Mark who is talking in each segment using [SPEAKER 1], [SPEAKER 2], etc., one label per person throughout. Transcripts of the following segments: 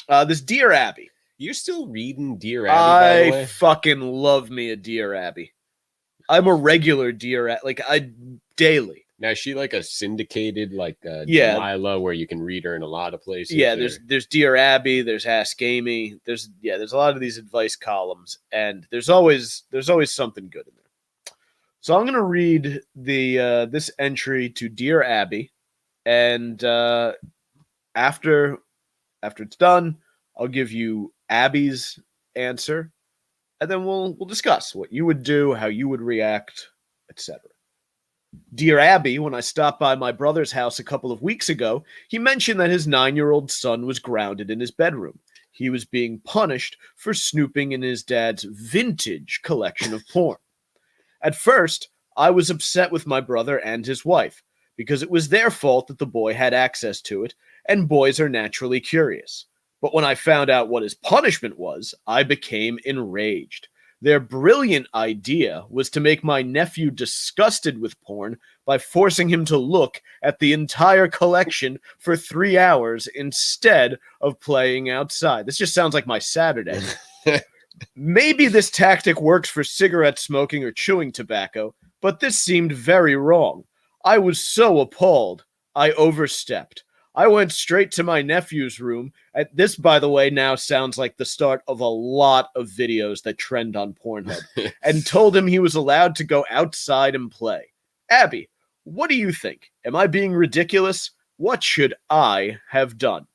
[SPEAKER 1] This Dear Abby.
[SPEAKER 2] You're still reading Dear Abby, by the way?
[SPEAKER 1] I fucking love me a Dear Abby. I'm a regular Dear Abby, daily.
[SPEAKER 2] Now, is she like a syndicated,
[SPEAKER 1] Yeah.
[SPEAKER 2] Delilah, where you can read her in a lot of places?
[SPEAKER 1] Yeah, there's Dear Abby, there's Ask Amy, there's a lot of these advice columns, and there's always something good in there. So I'm gonna read the this entry to Dear Abby, and after it's done, I'll give you Abby's answer, and then we'll discuss what you would do, how you would react, etc. Dear Abby, when I stopped by my brother's house a couple of weeks ago, he mentioned that his 9-year-old son was grounded in his bedroom. He was being punished for snooping in his dad's vintage collection of porn. At first, I was upset with my brother and his wife, because it was their fault that the boy had access to it, and boys are naturally curious. But when I found out what his punishment was, I became enraged. Their brilliant idea was to make my nephew disgusted with porn by forcing him to look at the entire collection for 3 hours instead of playing outside. This just sounds like my Saturday. Maybe this tactic works for cigarette smoking or chewing tobacco, but this seemed very wrong. I was so appalled. I overstepped. I went straight to my nephew's room. This, by the way, now sounds like the start of a lot of videos that trend on Pornhub, and told him he was allowed to go outside and play. Abby, what do you think? Am I being ridiculous? What should I have done?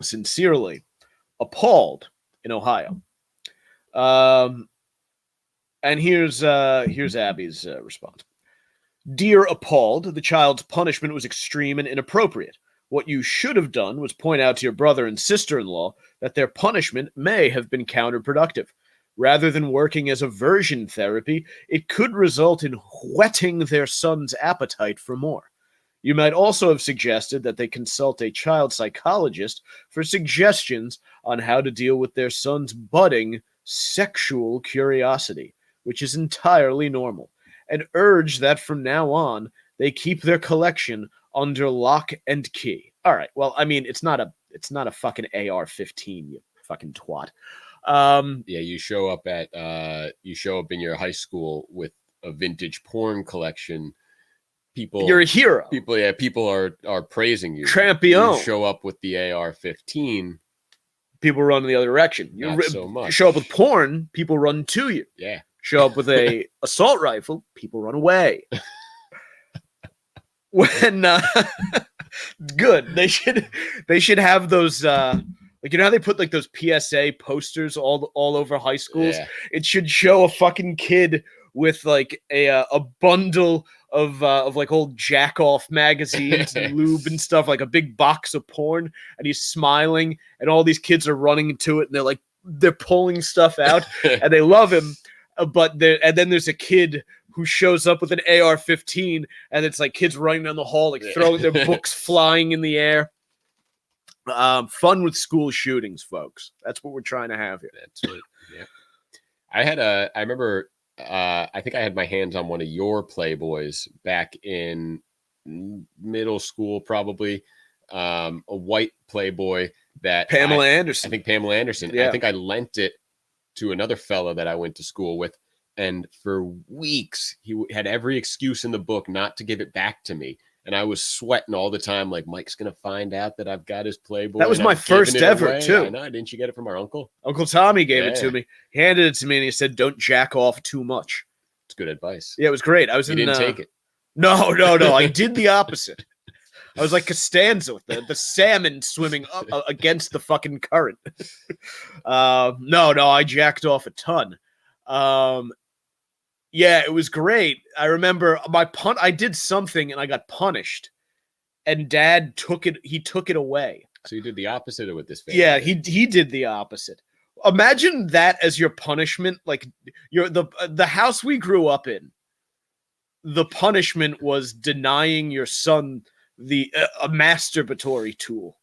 [SPEAKER 1] Sincerely, Appalled in Ohio. And here's Abby's response. Dear Appalled, the child's punishment was extreme and inappropriate. What you should have done was point out to your brother and sister-in-law that their punishment may have been counterproductive. Rather than working as aversion therapy, it could result in whetting their son's appetite for more. You might also have suggested that they consult a child psychologist for suggestions on how to deal with their son's budding sexual curiosity, which is entirely normal, and urge that from now on, they keep their collection under lock and key. All right. Well, I mean, it's not a fucking AR-15, you fucking twat.
[SPEAKER 2] Yeah, you show up in your high school with a vintage porn collection.
[SPEAKER 1] You're a hero.
[SPEAKER 2] People are praising you.
[SPEAKER 1] Champion.
[SPEAKER 2] You show up with the AR-15.
[SPEAKER 1] People run in the other direction.
[SPEAKER 2] Not so much.
[SPEAKER 1] You show up with porn, people run to you.
[SPEAKER 2] Yeah.
[SPEAKER 1] Show up with a assault rifle, people run away. When good, they should have those you know how they put like those PSA posters all over high schools?
[SPEAKER 2] Yeah.
[SPEAKER 1] It should show a fucking kid with like a bundle of like old jack off magazines and lube and stuff, like a big box of porn, and he's smiling, and all these kids are running to it, and they're pulling stuff out, and they love him. But then there's a kid who shows up with an AR-15, and it's like kids running down the hall, like throwing their books flying in the air. Fun with school shootings, folks. That's what we're trying to have here.
[SPEAKER 2] That's it. Yeah. I remember, I think I had my hands on one of your Playboys back in middle school, probably. A white Playboy that
[SPEAKER 1] Pamela Anderson.
[SPEAKER 2] I think Pamela Anderson.
[SPEAKER 1] Yeah.
[SPEAKER 2] I think I lent it to another fella that I went to school with. And for weeks, he had every excuse in the book not to give it back to me. And I was sweating all the time, like, Mike's going to find out that I've got his Playboy.
[SPEAKER 1] That was my first ever, too.
[SPEAKER 2] I know. Didn't you get it from our uncle?
[SPEAKER 1] Uncle Tommy gave it to me. He handed it to me, and he said, don't jack off too much.
[SPEAKER 2] It's good advice.
[SPEAKER 1] Yeah, it was great.
[SPEAKER 2] You didn't take it.
[SPEAKER 1] No. I did the opposite. I was like Costanza with the salmon swimming up against the fucking current. No, I jacked off a ton. Yeah, it was great. I remember I did something and I got punished, and Dad took it away.
[SPEAKER 2] So you did the opposite with this family.
[SPEAKER 1] Yeah, he did the opposite. Imagine that as your punishment. Like the house we grew up in, the punishment was denying your son a masturbatory tool.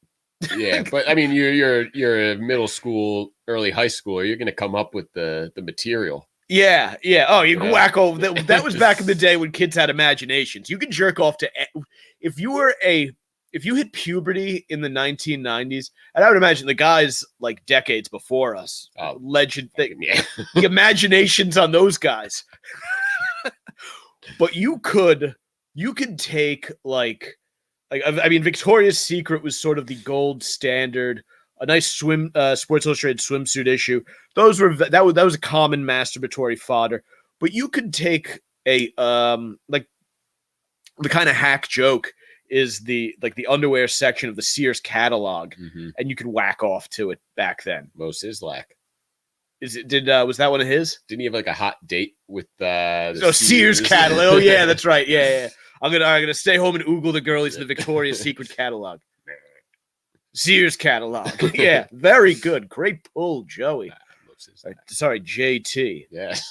[SPEAKER 2] Yeah, but I mean, you're a middle school, early high school. You're going to come up with the material.
[SPEAKER 1] Yeah. Oh, you can whack over. That was back in the day when kids had imaginations. You can jerk off to if you were a if you hit puberty in the 1990s, and I would imagine the guys like decades before us, legend thing,
[SPEAKER 2] Yeah.
[SPEAKER 1] the imaginations on those guys. But you could take like I mean, Victoria's Secret was sort of the gold standard. A nice Sports Illustrated swimsuit issue. That was a common masturbatory fodder. But you could take a like the kind of hack joke is the underwear section of the Sears catalog, and you could whack off to it back then.
[SPEAKER 2] Mo Sislak.
[SPEAKER 1] Was that one of his?
[SPEAKER 2] Didn't he have like a hot date with the
[SPEAKER 1] Sears catalog? Oh yeah, that's right. Yeah. I'm gonna stay home and oogle the girlies in the Victoria's Secret catalog. Sears catalog. Yeah, very good. Great pull, Joey. Sorry, JT.
[SPEAKER 2] Yes.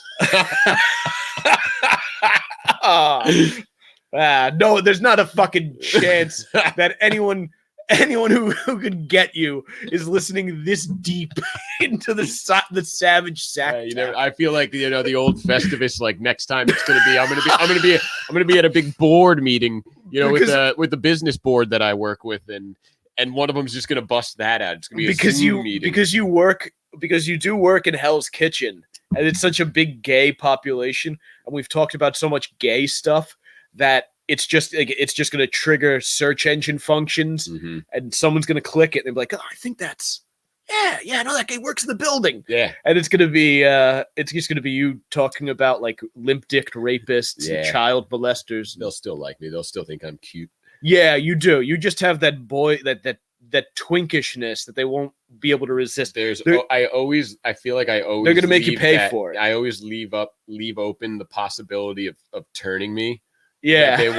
[SPEAKER 1] No, there's not a fucking chance that anyone who could get you is listening this deep into the savage sack.
[SPEAKER 2] I feel like the old Festivus. Like next time it's gonna be I'm gonna be at a big board meeting. With the business board that I work with, and one of them's just gonna bust that out. It's gonna be a Zoom meeting. Because
[SPEAKER 1] you do work in Hell's Kitchen, and it's such a big gay population, and we've talked about so much gay stuff that it's just going to trigger search engine functions, and someone's going to click it and be like, "Oh, I think that's no, that guy works in the building."
[SPEAKER 2] Yeah,
[SPEAKER 1] and it's going to be it's just going to be you talking about like limp-dicked rapists and child molesters.
[SPEAKER 2] They'll still like me. They'll still think I'm cute.
[SPEAKER 1] Yeah, you do. You just have that boy that twinkishness that they won't be able to resist.
[SPEAKER 2] I feel like I always
[SPEAKER 1] they're going to make you pay for it.
[SPEAKER 2] I always leave open the possibility of turning me.
[SPEAKER 1] Yeah,
[SPEAKER 2] they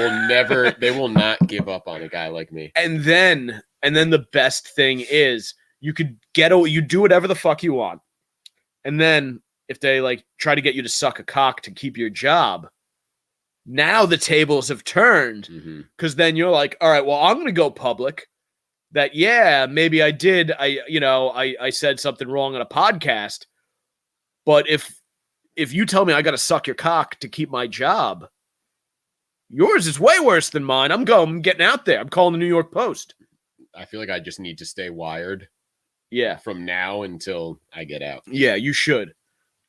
[SPEAKER 2] will not give up on a guy like me.
[SPEAKER 1] And then the best thing is you do whatever the fuck you want. And then if they like try to get you to suck a cock to keep your job, now the tables have turned, because then you're like, all right, well, I'm going to go public that, maybe I did. I said something wrong on a podcast, but if you tell me I got to suck your cock to keep my job, yours is way worse than mine. I'm getting out there. I'm calling the New York Post.
[SPEAKER 2] I feel like I just need to stay wired.
[SPEAKER 1] Yeah.
[SPEAKER 2] From now until I get out.
[SPEAKER 1] Yeah, you should.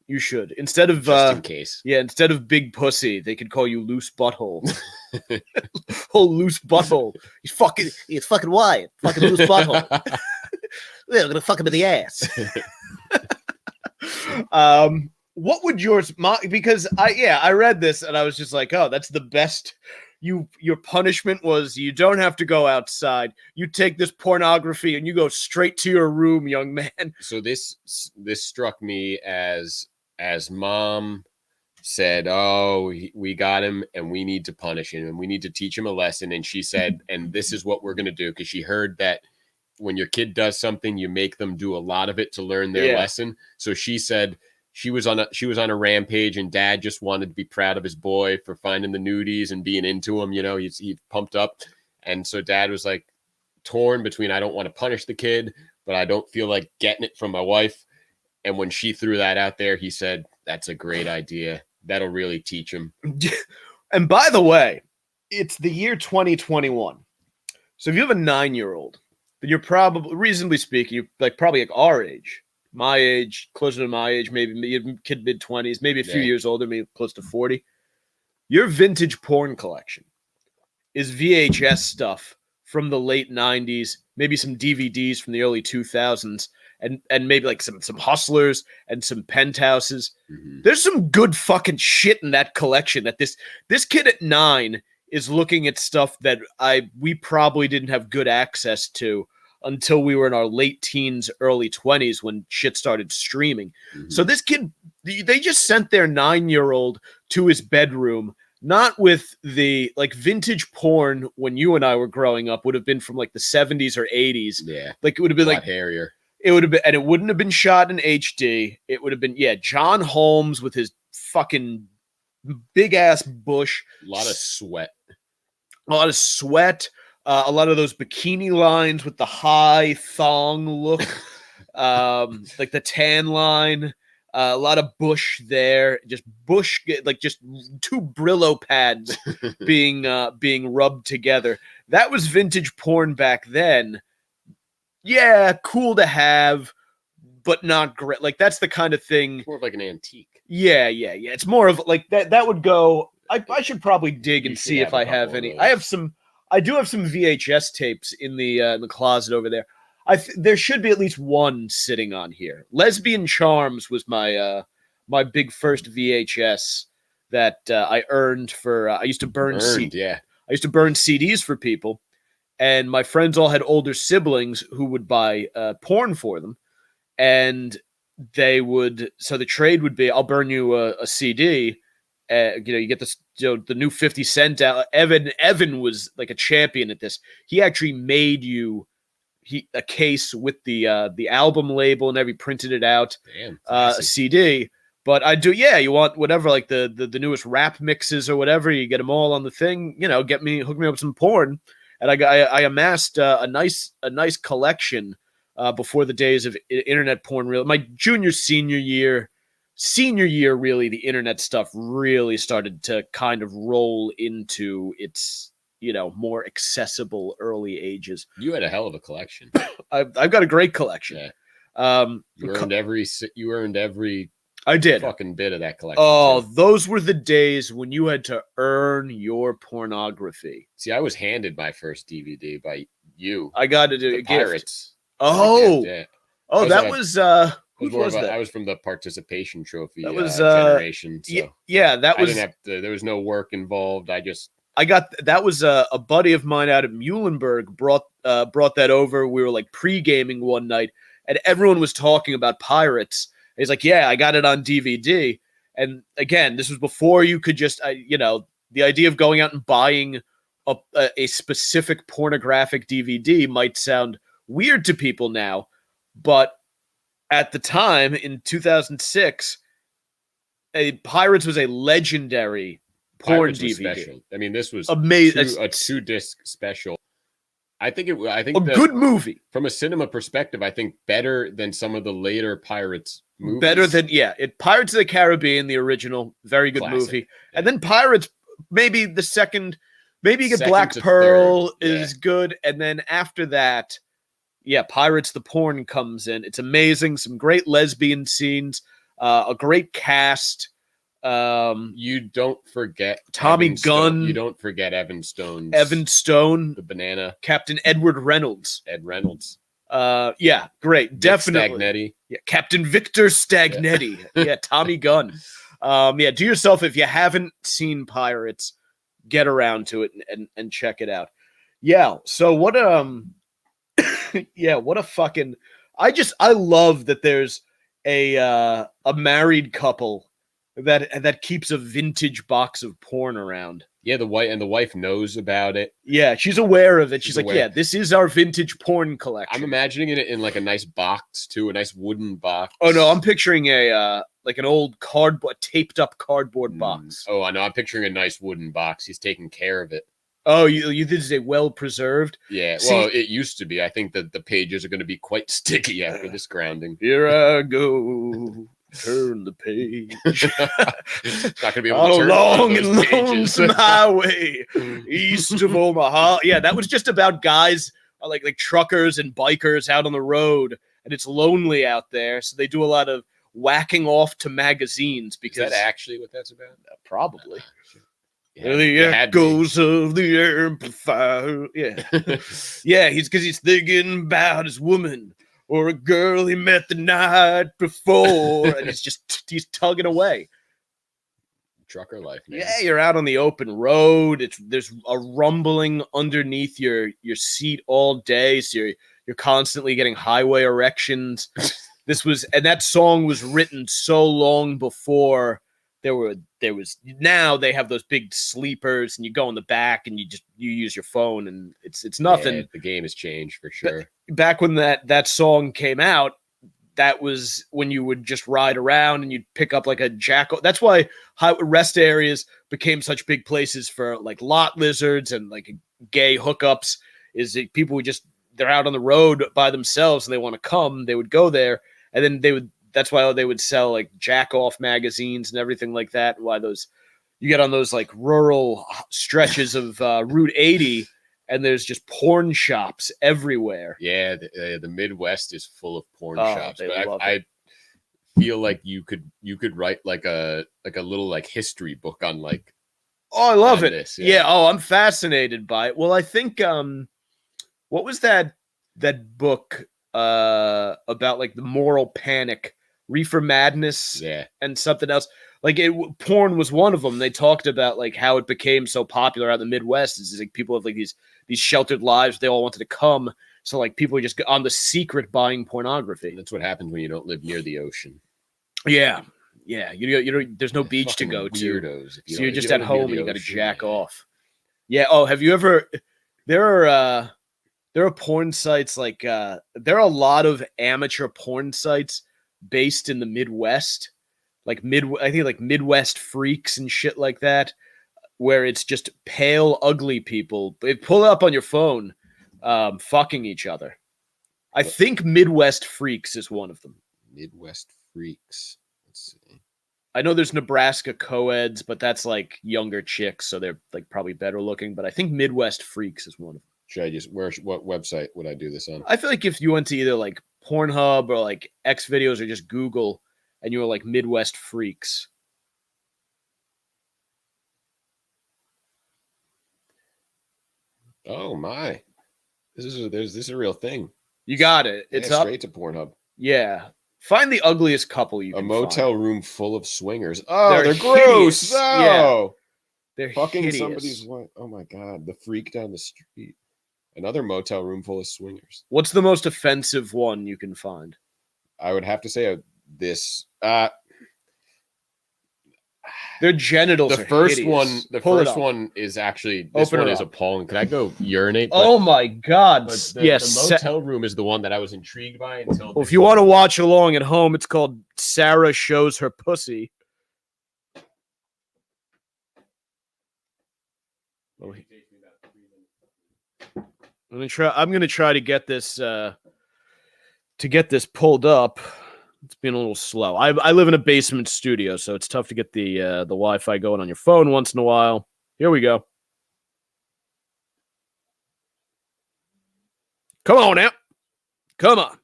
[SPEAKER 1] You should. Instead of
[SPEAKER 2] just in case.
[SPEAKER 1] Yeah, instead of big pussy, they could call you loose butthole. Oh, loose butthole. He's fucking Wyatt. Fucking loose butthole. We're gonna fuck him in the ass. What would yours? Because I read this and I was just like, oh, that's the best. Your punishment was you don't have to go outside. You take this pornography and you go straight to your room, young man.
[SPEAKER 2] So this struck me as mom said, oh, we got him and we need to punish him and we need to teach him a lesson. And she said, and this is what we're going to do. Because she heard that when your kid does something, you make them do a lot of it to learn their lesson. So she said she was on a rampage and dad just wanted to be proud of his boy for finding the nudies and being into him. He's pumped up. And so dad was like torn between, I don't want to punish the kid, but I don't feel like getting it from my wife. And when she threw that out there, he said, that's a great idea. That'll really teach him.
[SPEAKER 1] And by the way, it's the year 2021. So if you have a 9-year-old, then you're probably, reasonably speaking, you're probably like our age, my age, closer to my age, maybe kid mid-20s, maybe a few years older, maybe close to 40. Your vintage porn collection is VHS stuff from the late 90s, maybe some DVDs from the early 2000s, and maybe like some Hustlers and some Penthouses. There's some good fucking shit in that collection that this kid at 9 is looking at stuff that we probably didn't have good access to until we were in our late teens, early 20s when shit started streaming. So this kid, they just sent their 9-year-old to his bedroom, not with the like vintage porn when you and I were growing up would have been from like the 70s or 80s.
[SPEAKER 2] Yeah.
[SPEAKER 1] Like it would have been like
[SPEAKER 2] hairier.
[SPEAKER 1] It would have been, and it wouldn't have been shot in HD. It would have been, John Holmes with his fucking big ass bush.
[SPEAKER 2] A lot of sweat.
[SPEAKER 1] A lot of those bikini lines with the high thong look, like the tan line. A lot of bush there, just bush, like just two Brillo pads being rubbed together. That was vintage porn back then. Yeah, cool to have, but not great. Like that's the kind of thing.
[SPEAKER 2] More of like an antique.
[SPEAKER 1] Yeah. It's more of like that. That would go. I should probably dig
[SPEAKER 2] You
[SPEAKER 1] and
[SPEAKER 2] should
[SPEAKER 1] see
[SPEAKER 2] have
[SPEAKER 1] if
[SPEAKER 2] a
[SPEAKER 1] I
[SPEAKER 2] couple
[SPEAKER 1] have
[SPEAKER 2] of
[SPEAKER 1] any.
[SPEAKER 2] those.
[SPEAKER 1] I have some. I do have some VHS tapes in the closet over there. There should be at least one sitting on here. Lesbian Charms was my big first VHS that I earned for. I used to burn
[SPEAKER 2] Yeah.
[SPEAKER 1] I used to burn CDs for people, and my friends all had older siblings who would buy porn for them, and they would. So the trade would be, I'll burn you a CD. You get this, the new 50 Cent out. Evan was like a champion at this. He actually made you a case with the album label and every printed it out.
[SPEAKER 2] Damn.
[SPEAKER 1] A CD. But I do, yeah. You want whatever, like the newest rap mixes or whatever. You get them all on the thing. Hook me up with some porn, and I amassed a nice collection before the days of internet porn. Really, my senior year, really, the internet stuff really started to kind of roll into its more accessible early ages.
[SPEAKER 2] You had a hell of a collection.
[SPEAKER 1] I've got a great collection.
[SPEAKER 2] Yeah. You earned every
[SPEAKER 1] I did
[SPEAKER 2] fucking bit of that collection.
[SPEAKER 1] Oh,
[SPEAKER 2] too.
[SPEAKER 1] those were the days when you had to earn your pornography.
[SPEAKER 2] See, I was handed my first DVD by you.
[SPEAKER 1] I got to do
[SPEAKER 2] the Pirates.
[SPEAKER 1] Oh,
[SPEAKER 2] yeah.
[SPEAKER 1] That was who was that?
[SPEAKER 2] I was from the participation trophy
[SPEAKER 1] that was,
[SPEAKER 2] generation. So
[SPEAKER 1] yeah, that was.
[SPEAKER 2] There was no work involved.
[SPEAKER 1] That was a buddy of mine out of Muhlenberg brought that over. We were like pre-gaming one night, and everyone was talking about Pirates. He's like, yeah, I got it on DVD. And again, this was before you could just, the idea of going out and buying a specific pornographic DVD might sound weird to people now, but at the time in 2006, Pirates was a legendary porn DVD.
[SPEAKER 2] Special. I mean, this was
[SPEAKER 1] amazing.
[SPEAKER 2] A 2-disc special. I think
[SPEAKER 1] good movie
[SPEAKER 2] from a cinema perspective. I think better than some of the later Pirates movies.
[SPEAKER 1] Better than Pirates of the Caribbean, the original, very good
[SPEAKER 2] Classic.
[SPEAKER 1] movie, and then Pirates, maybe the second. Maybe you get Black Pearl is good, and then after that, Pirates the porn comes in. It's amazing. Some great lesbian scenes, a great cast.
[SPEAKER 2] You don't forget
[SPEAKER 1] Tommy Gunn.
[SPEAKER 2] You don't forget Evan Stone.
[SPEAKER 1] The
[SPEAKER 2] banana.
[SPEAKER 1] Captain Edward Reynolds.
[SPEAKER 2] Ed Reynolds.
[SPEAKER 1] Great.
[SPEAKER 2] Vic
[SPEAKER 1] Definitely.
[SPEAKER 2] Stagnetti.
[SPEAKER 1] Yeah, Captain Victor Stagnetti. Yeah, Tommy Gunn. Do yourself, if you haven't seen Pirates, get around to it and check it out. Yeah. So what what a fucking I love that there's a married couple that keeps a vintage box of porn around.
[SPEAKER 2] Yeah, the wife knows about it.
[SPEAKER 1] Yeah, she's aware of it. She's like,
[SPEAKER 2] aware.
[SPEAKER 1] yeah, this is our vintage porn collection.
[SPEAKER 2] I'm imagining it in like a nice box too, a nice wooden box.
[SPEAKER 1] Oh no, I'm picturing a like an old taped up cardboard box.
[SPEAKER 2] Oh, I know. I'm picturing a nice wooden box. He's taking care of it.
[SPEAKER 1] Oh, you did say well preserved?
[SPEAKER 2] Yeah, well, it used to be. I think that the pages are going to be quite sticky after this grounding.
[SPEAKER 1] Here I go. Turn the page.
[SPEAKER 2] Not gonna be able to turn
[SPEAKER 1] long and lonesome highway east of Omaha. Yeah, that was just about guys like truckers and bikers out on the road, and it's lonely out there, so they do a lot of whacking off to magazines. Because
[SPEAKER 2] is that actually what that's about?
[SPEAKER 1] Probably.
[SPEAKER 2] Yeah,
[SPEAKER 1] the echoes of the amplifier. Yeah, yeah. He's thinking about his woman. Or a girl he met the night before, and he's tugging away.
[SPEAKER 2] Trucker life, man.
[SPEAKER 1] Yeah, you're out on the open road. There's a rumbling underneath your seat all day, so you're constantly getting highway erections. That song was written so long before there was. Now they have those big sleepers, and you go in the back and you use your phone, and it's nothing.
[SPEAKER 2] Yeah, the game has changed for sure.
[SPEAKER 1] Back when that song came out, that was when you would just ride around and you'd pick up like a jackal. That's why rest areas became such big places for like lot lizards and like gay hookups. Is that people they're out on the road by themselves and they want to come, they would go there, and then that's why they would sell like jack off magazines and everything like that. Why those you get on those like rural stretches of Route 80, and there's just porn shops everywhere.
[SPEAKER 2] Yeah, the Midwest is full of porn
[SPEAKER 1] Oh,
[SPEAKER 2] shops.
[SPEAKER 1] they
[SPEAKER 2] But
[SPEAKER 1] love
[SPEAKER 2] I feel like you could write like a little like history book on like.
[SPEAKER 1] Oh, I love
[SPEAKER 2] on
[SPEAKER 1] it.
[SPEAKER 2] this,
[SPEAKER 1] Yeah. Oh, I'm fascinated by it. Well, I think what was that book about like the moral panic, Reefer Madness,
[SPEAKER 2] Yeah.
[SPEAKER 1] and something else? Like porn was one of them. They talked about like how it became so popular out in the Midwest. It's like people have like these sheltered lives. They all wanted to come, so like people are just on the secret buying pornography.
[SPEAKER 2] That's what happens when you don't live near the ocean.
[SPEAKER 1] Yeah, yeah. There's no beach to
[SPEAKER 2] Fucking
[SPEAKER 1] go to.
[SPEAKER 2] weirdos.
[SPEAKER 1] So you're just at home and you got to jack off. Yeah. Oh, have you ever? There are porn sites like there are a lot of amateur porn sites based in the Midwest, like I think like Midwest Freaks and shit like that, where it's just pale, ugly people. They pull it up on your phone, fucking each other. I think Midwest Freaks is one of them.
[SPEAKER 2] Midwest Freaks. Let's see.
[SPEAKER 1] I know there's Nebraska co-eds, but that's like younger chicks, so they're like probably better looking. But I think Midwest Freaks is one of them.
[SPEAKER 2] Should I just what website would I do this on?
[SPEAKER 1] I feel like if you went to either like Pornhub or like X videos or just Google and you were like Midwest Freaks.
[SPEAKER 2] Oh my. This is a real thing.
[SPEAKER 1] You got it. It's
[SPEAKER 2] Yeah,
[SPEAKER 1] up.
[SPEAKER 2] straight to Pornhub.
[SPEAKER 1] Yeah. Find the ugliest couple you
[SPEAKER 2] A
[SPEAKER 1] can
[SPEAKER 2] motel
[SPEAKER 1] find.
[SPEAKER 2] room full of swingers. Oh, they're gross.
[SPEAKER 1] hideous.
[SPEAKER 2] Oh.
[SPEAKER 1] They're
[SPEAKER 2] Fucking
[SPEAKER 1] hideous.
[SPEAKER 2] somebody's what? Oh my god, the freak down the street. Another motel room full of swingers.
[SPEAKER 1] What's the most offensive one you can find?
[SPEAKER 2] I would have to say this.
[SPEAKER 1] Their genitals.
[SPEAKER 2] The
[SPEAKER 1] are
[SPEAKER 2] first
[SPEAKER 1] hideous.
[SPEAKER 2] one. The
[SPEAKER 1] Pull it
[SPEAKER 2] first
[SPEAKER 1] up.
[SPEAKER 2] one is actually. This
[SPEAKER 1] Open
[SPEAKER 2] one
[SPEAKER 1] it
[SPEAKER 2] is
[SPEAKER 1] up.
[SPEAKER 2] appalling. Can I go urinate?
[SPEAKER 1] Oh my God!
[SPEAKER 2] But
[SPEAKER 1] Yes.
[SPEAKER 2] the motel room is the one that I was intrigued by until.
[SPEAKER 1] Well, if you want to watch along at home, it's called Sarah Shows Her Pussy. I'm gonna try to get this pulled up. It's been a little slow. I live in a basement studio, so it's tough to get the Wi-Fi going on your phone once in a while. Here we go. Come on now. Come on.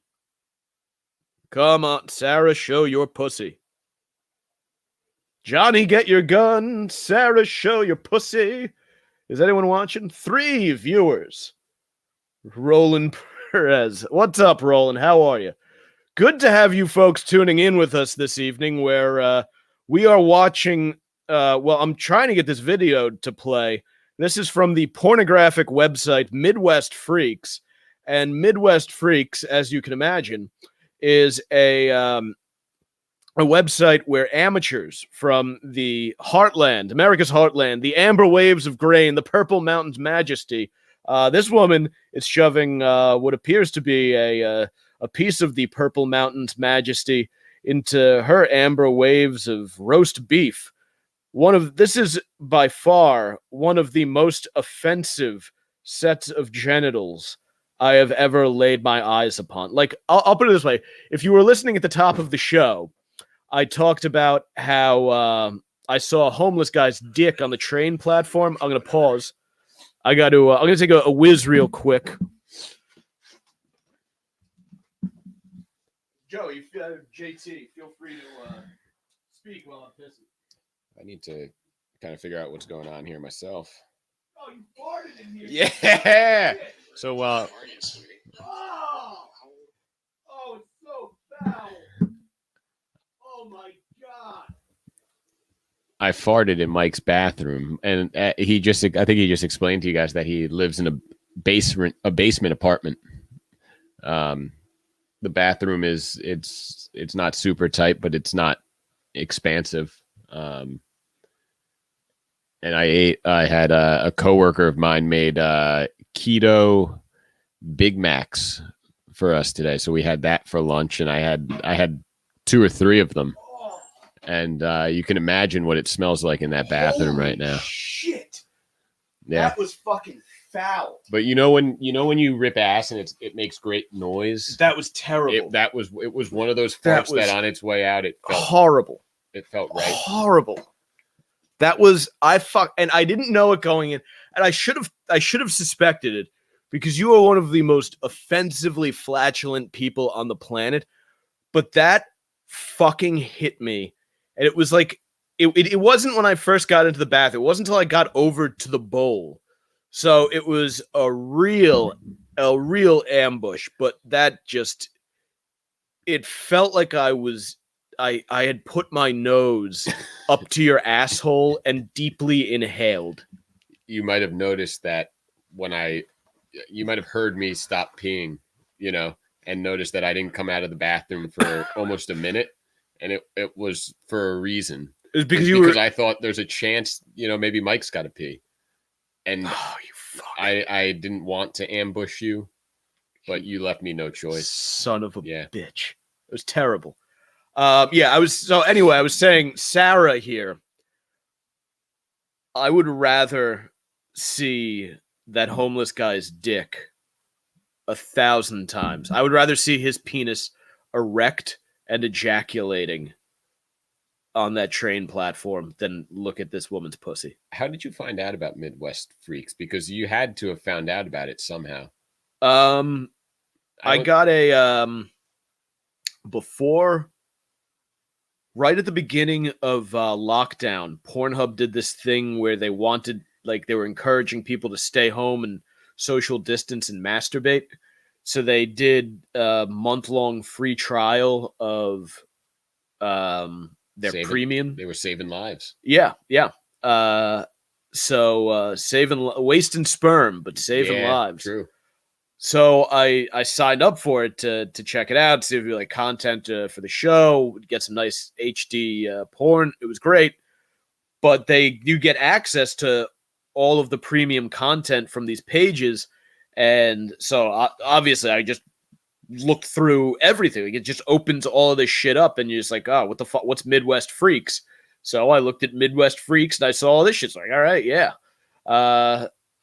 [SPEAKER 1] Come on, Sarah, show your pussy. Johnny, get your gun. Sarah, show your pussy. Is anyone watching? 3 viewers. Roland Perez. What's up, Roland? How are you? Good to have you folks tuning in with us this evening where we are watching. I'm trying to get this video to play. This is from the pornographic website Midwest Freaks. And Midwest Freaks, as you can imagine, is a website where amateurs from the heartland, America's heartland, the amber waves of grain, the Purple Mountains majesty. This woman is shoving what appears to be a piece of the Purple Mountains majesty into her amber waves of roast beef. This is by far one of the most offensive sets of genitals I have ever laid my eyes upon. Like, I'll put it this way. If you were listening at the top of the show, I talked about how I saw a homeless guy's dick on the train platform. I'm going to pause. I'm going to take a whiz real quick. Joe, JT, feel free to speak while I'm pissing.
[SPEAKER 2] I need to kind of figure out what's going on here myself.
[SPEAKER 1] Oh, you farted in here.
[SPEAKER 2] Yeah. So,
[SPEAKER 1] Oh, it's so foul. Oh my God.
[SPEAKER 2] I farted in Mike's bathroom, and I think he just explained to you guys that he lives in a basement apartment. The bathroom it's not super tight, but it's not expansive. And I had a coworker of mine made keto Big Macs for us today, so we had that for lunch, and I had 2 or 3 of them. And you can imagine what it smells like in that bathroom right now.
[SPEAKER 1] Shit.
[SPEAKER 2] Yeah.
[SPEAKER 1] That was fucking foul.
[SPEAKER 2] But you know when you rip ass and it makes great noise.
[SPEAKER 1] That was terrible.
[SPEAKER 2] It was one of those
[SPEAKER 1] That
[SPEAKER 2] farts
[SPEAKER 1] was
[SPEAKER 2] that on its way out it felt
[SPEAKER 1] horrible.
[SPEAKER 2] It felt right.
[SPEAKER 1] Horrible. That was and I didn't know it going in, and I should have suspected it because you are one of the most offensively flatulent people on the planet. But that fucking hit me, and it was like it wasn't when I first got into the bath. It wasn't until I got over to the bowl. So it was a real ambush. But that just it felt like I had put my nose up to your asshole and deeply inhaled.
[SPEAKER 2] You might have noticed that you might have heard me stop peeing, and noticed that I didn't come out of the bathroom for almost a minute. And it was for a reason.
[SPEAKER 1] It was because
[SPEAKER 2] I thought there's a chance, maybe Mike's got to pee. And I didn't want to ambush you, but you left me no choice.
[SPEAKER 1] Son of a bitch. It was terrible. I was saying Sarah here. I would rather see that homeless guy's dick 1,000 times. I would rather see his penis erect and ejaculating on that train platform than look at this woman's pussy.
[SPEAKER 2] How did you find out about Midwest Freaks? Because you had to have found out about it somehow.
[SPEAKER 1] I got a before. Right at the beginning of lockdown, Pornhub did this thing where they were encouraging people to stay home and social distance and masturbate. So they did a month-long free trial of their premium.
[SPEAKER 2] They were saving lives.
[SPEAKER 1] Yeah. So wasting sperm, but saving lives.
[SPEAKER 2] True.
[SPEAKER 1] So I signed up for it to check it out, see if we like content for the show, get some nice HD porn. It was great, but you get access to all of the premium content from these pages, and so obviously I just looked through everything. It just opens all of this shit up, and you're just like, oh, what the fuck? What's Midwest Freaks? So I looked at Midwest Freaks, and I saw all this shit. It's like, all right, yeah.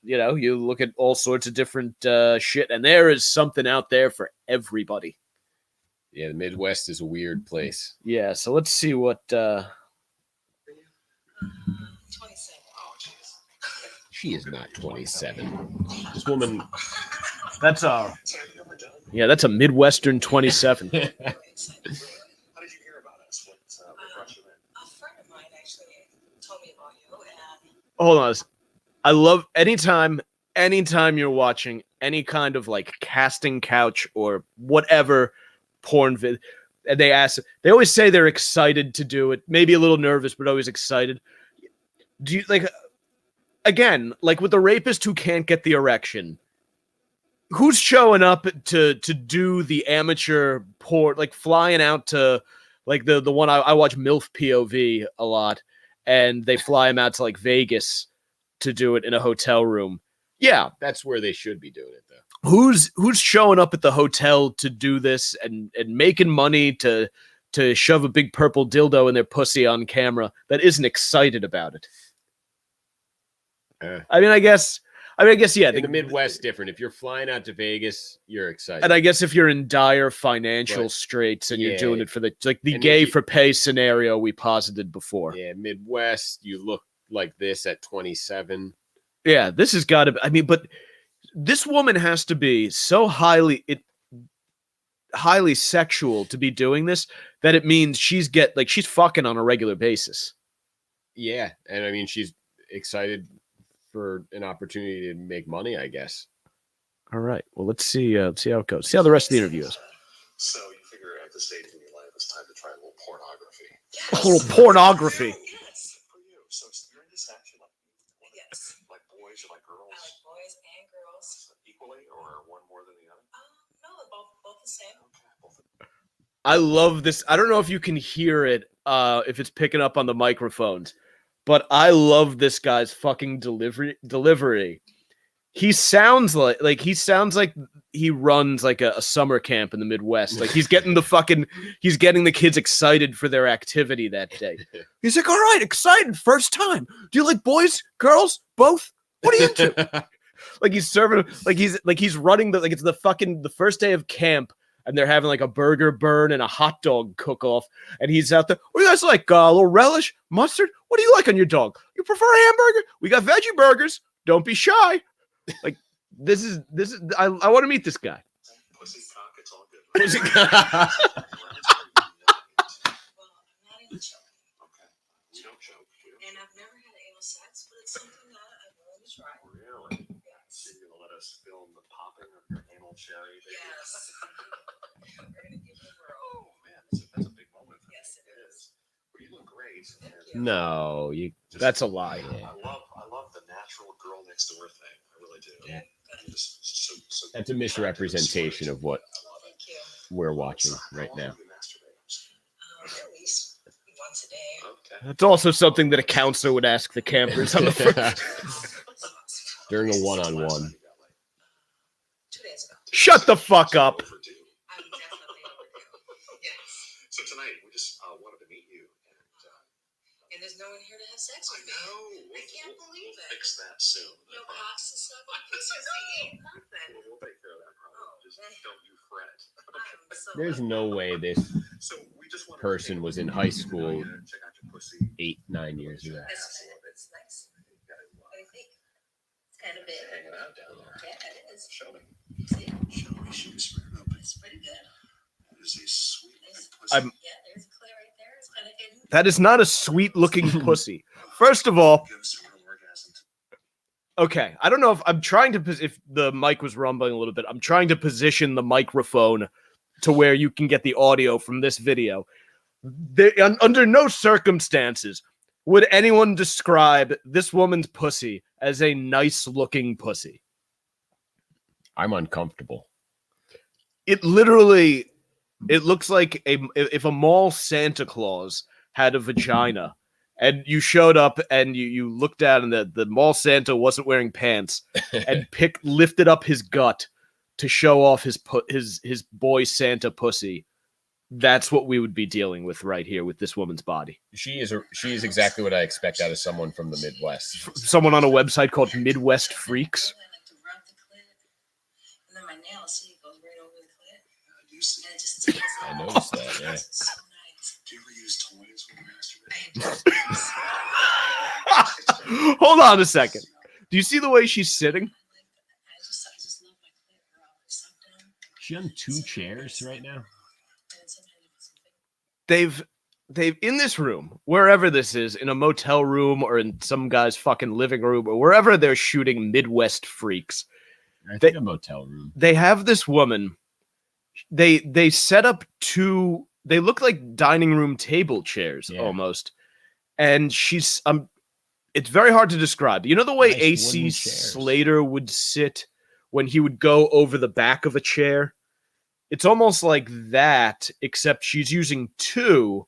[SPEAKER 1] You look at all sorts of different shit, and there is something out there for everybody.
[SPEAKER 2] Yeah, the Midwest is a weird place.
[SPEAKER 1] Yeah, so let's see what...
[SPEAKER 3] 27.
[SPEAKER 2] She is not 27. This woman...
[SPEAKER 1] That's a Midwestern 27.
[SPEAKER 3] How did you hear about us? A friend of mine actually told me about you. And...
[SPEAKER 1] Hold on. I love anytime you're watching any kind of like casting couch or whatever porn vid, and they always say they're excited to do it, maybe a little nervous, but always excited. Do you again, like with the rapist who can't get the erection, who's showing up to do the amateur porn, like flying out to like the one I watch MILF POV a lot, and they fly him out to like Vegas to do it in a hotel room. Yeah,
[SPEAKER 2] that's where they should be doing it though.
[SPEAKER 1] Who's showing up at the hotel to do this and making money to shove a big purple dildo in their pussy on camera that isn't excited about it? I guess yeah.
[SPEAKER 2] In the Midwest, different. If you're flying out to Vegas, you're excited.
[SPEAKER 1] And I guess if you're in dire financial straits and you're doing it for the gay for pay scenario we posited before.
[SPEAKER 2] Yeah, Midwest, you look like this at 27.
[SPEAKER 1] Yeah, this has got to. But this woman has to be so highly sexual to be doing this that it means she's fucking on a regular basis.
[SPEAKER 2] Yeah, and she's excited for an opportunity to make money, I guess.
[SPEAKER 1] All right. Well, let's see how it goes. See how the rest of the interview is.
[SPEAKER 3] So you figure at this stage in your life, it's time to try a little pornography.
[SPEAKER 1] Yes. A little pornography.
[SPEAKER 3] Yes. For you. So you're in this action like boys or like girls?
[SPEAKER 4] Boys and girls.
[SPEAKER 3] Equally or one more than the other?
[SPEAKER 4] No, both the same.
[SPEAKER 3] Okay.
[SPEAKER 1] I love this. I don't know if you can hear it, if it's picking up on the microphones, but I love this guy's fucking delivery. He sounds like he runs like a summer camp in the Midwest. Like he's getting the kids excited for their activity that day. He's like, all right, excited, first time. Do you like boys, girls, both? What are you into? like he's serving, like he's running the, like it's the first day of camp, and they're having like a burger burn and a hot dog cook off, and he's out there. What do you guys like? A little relish, mustard. What do you like on your dog? You prefer a hamburger? We got veggie burgers. Don't be shy. Like this is I want to meet this guy.
[SPEAKER 3] Pussy cock, it's all good.
[SPEAKER 4] Well, I'm not even joking.
[SPEAKER 3] Okay. We don't joke.
[SPEAKER 4] And I've never had anal sex, but it's something that I'm willing to try.
[SPEAKER 3] Really?
[SPEAKER 4] Yes.
[SPEAKER 3] So you're gonna let us film the popping of your anal cherry? Baby?
[SPEAKER 4] Yes. We're gonna give it a whirl.
[SPEAKER 3] Oh man, that's a big moment. For
[SPEAKER 4] Yes,
[SPEAKER 3] me.
[SPEAKER 4] it is.
[SPEAKER 3] Well, you look great.
[SPEAKER 4] Thank
[SPEAKER 3] and
[SPEAKER 4] you.
[SPEAKER 1] No, you.
[SPEAKER 3] just-
[SPEAKER 1] That's a lie.
[SPEAKER 3] I love the natural girl next door thing. I really do.
[SPEAKER 2] Yeah.
[SPEAKER 3] So
[SPEAKER 2] That's a misrepresentation of what
[SPEAKER 3] I love it.
[SPEAKER 4] Thank you.
[SPEAKER 2] we're watching
[SPEAKER 3] How
[SPEAKER 2] right
[SPEAKER 3] often
[SPEAKER 2] now.
[SPEAKER 3] do you masturbate?
[SPEAKER 4] At least once a day.
[SPEAKER 3] Okay.
[SPEAKER 1] That's also something that a counselor would ask the campers on the first.
[SPEAKER 2] During a
[SPEAKER 3] Last
[SPEAKER 2] one-on-one.
[SPEAKER 3] time you got laid?
[SPEAKER 4] 2 days ago.
[SPEAKER 1] Shut the fuck up.
[SPEAKER 3] Overdue.
[SPEAKER 4] I'm definitely overdue. Yes.
[SPEAKER 3] So tonight we just wanted to meet you,
[SPEAKER 4] And there's no one here to have sex
[SPEAKER 3] I
[SPEAKER 4] with me.
[SPEAKER 3] know.
[SPEAKER 4] I can't believe
[SPEAKER 3] We'll
[SPEAKER 4] it.
[SPEAKER 3] fix that soon.
[SPEAKER 4] No cocks to suck, no pussies to eat, nothing.
[SPEAKER 3] We'll take care of that problem.
[SPEAKER 4] Oh,
[SPEAKER 3] Just
[SPEAKER 4] man.
[SPEAKER 3] don't you fret.
[SPEAKER 4] I'm so
[SPEAKER 2] There's no way this
[SPEAKER 3] So we just wanted
[SPEAKER 2] person
[SPEAKER 3] to
[SPEAKER 2] was in high school
[SPEAKER 3] check out your pussy.
[SPEAKER 2] 8-9 years ago.
[SPEAKER 4] It's nice. What do you think? It's kind of big.
[SPEAKER 3] Hanging out down there.
[SPEAKER 4] Yeah, it is.
[SPEAKER 3] Show me.
[SPEAKER 4] See,
[SPEAKER 3] Show me. Show me. Spread it open.
[SPEAKER 4] it's pretty good.
[SPEAKER 3] There's a sweet big pussy.
[SPEAKER 1] I'm-
[SPEAKER 4] Yeah, there's a clit right there. It's kind of hidden.
[SPEAKER 1] That is not a sweet looking pussy. First of all,
[SPEAKER 3] Give us a real orgasm.
[SPEAKER 1] okay, I don't know if I'm trying to if the mic was rumbling a little bit. I'm trying to position the microphone to where you can get the audio from this video. Under no circumstances would anyone describe this woman's pussy as a nice looking pussy.
[SPEAKER 2] I'm uncomfortable.
[SPEAKER 1] It literally, it looks like if a mall Santa Claus had a vagina and you showed up and you looked at and the mall Santa wasn't wearing pants and lifted up his gut to show off his boy Santa pussy. That's what we would be dealing with right here with this woman's body.
[SPEAKER 2] She is exactly what I expect out of someone from the Midwest.
[SPEAKER 1] Someone on a website called Midwest Freaks.
[SPEAKER 4] I like to rub the clit. And then my nail, see, it goes right over the clit.
[SPEAKER 3] I do see.
[SPEAKER 4] And it just tickles it.
[SPEAKER 2] I noticed that, yeah.
[SPEAKER 4] It's so nice.
[SPEAKER 3] Do you ever use toys when you masturbate?
[SPEAKER 1] Hold on a second. Do you see the way she's sitting?
[SPEAKER 4] I just love my clit. Or I'll suck down.
[SPEAKER 2] She on 2 chairs right now?
[SPEAKER 4] And then sometimes you put something.
[SPEAKER 1] They've in this room, wherever this is, in a motel room or in some guy's fucking living room or wherever they're shooting Midwest Freaks.
[SPEAKER 2] I think a motel room.
[SPEAKER 1] They have this woman. They set up 2. They look like dining room table chairs
[SPEAKER 2] Yeah.
[SPEAKER 1] almost, and she's It's very hard to describe. You know the way
[SPEAKER 2] Nice
[SPEAKER 1] AC
[SPEAKER 2] wooden chairs.
[SPEAKER 1] Slater would sit when he would go over the back of a chair. It's almost like that, except she's using 2,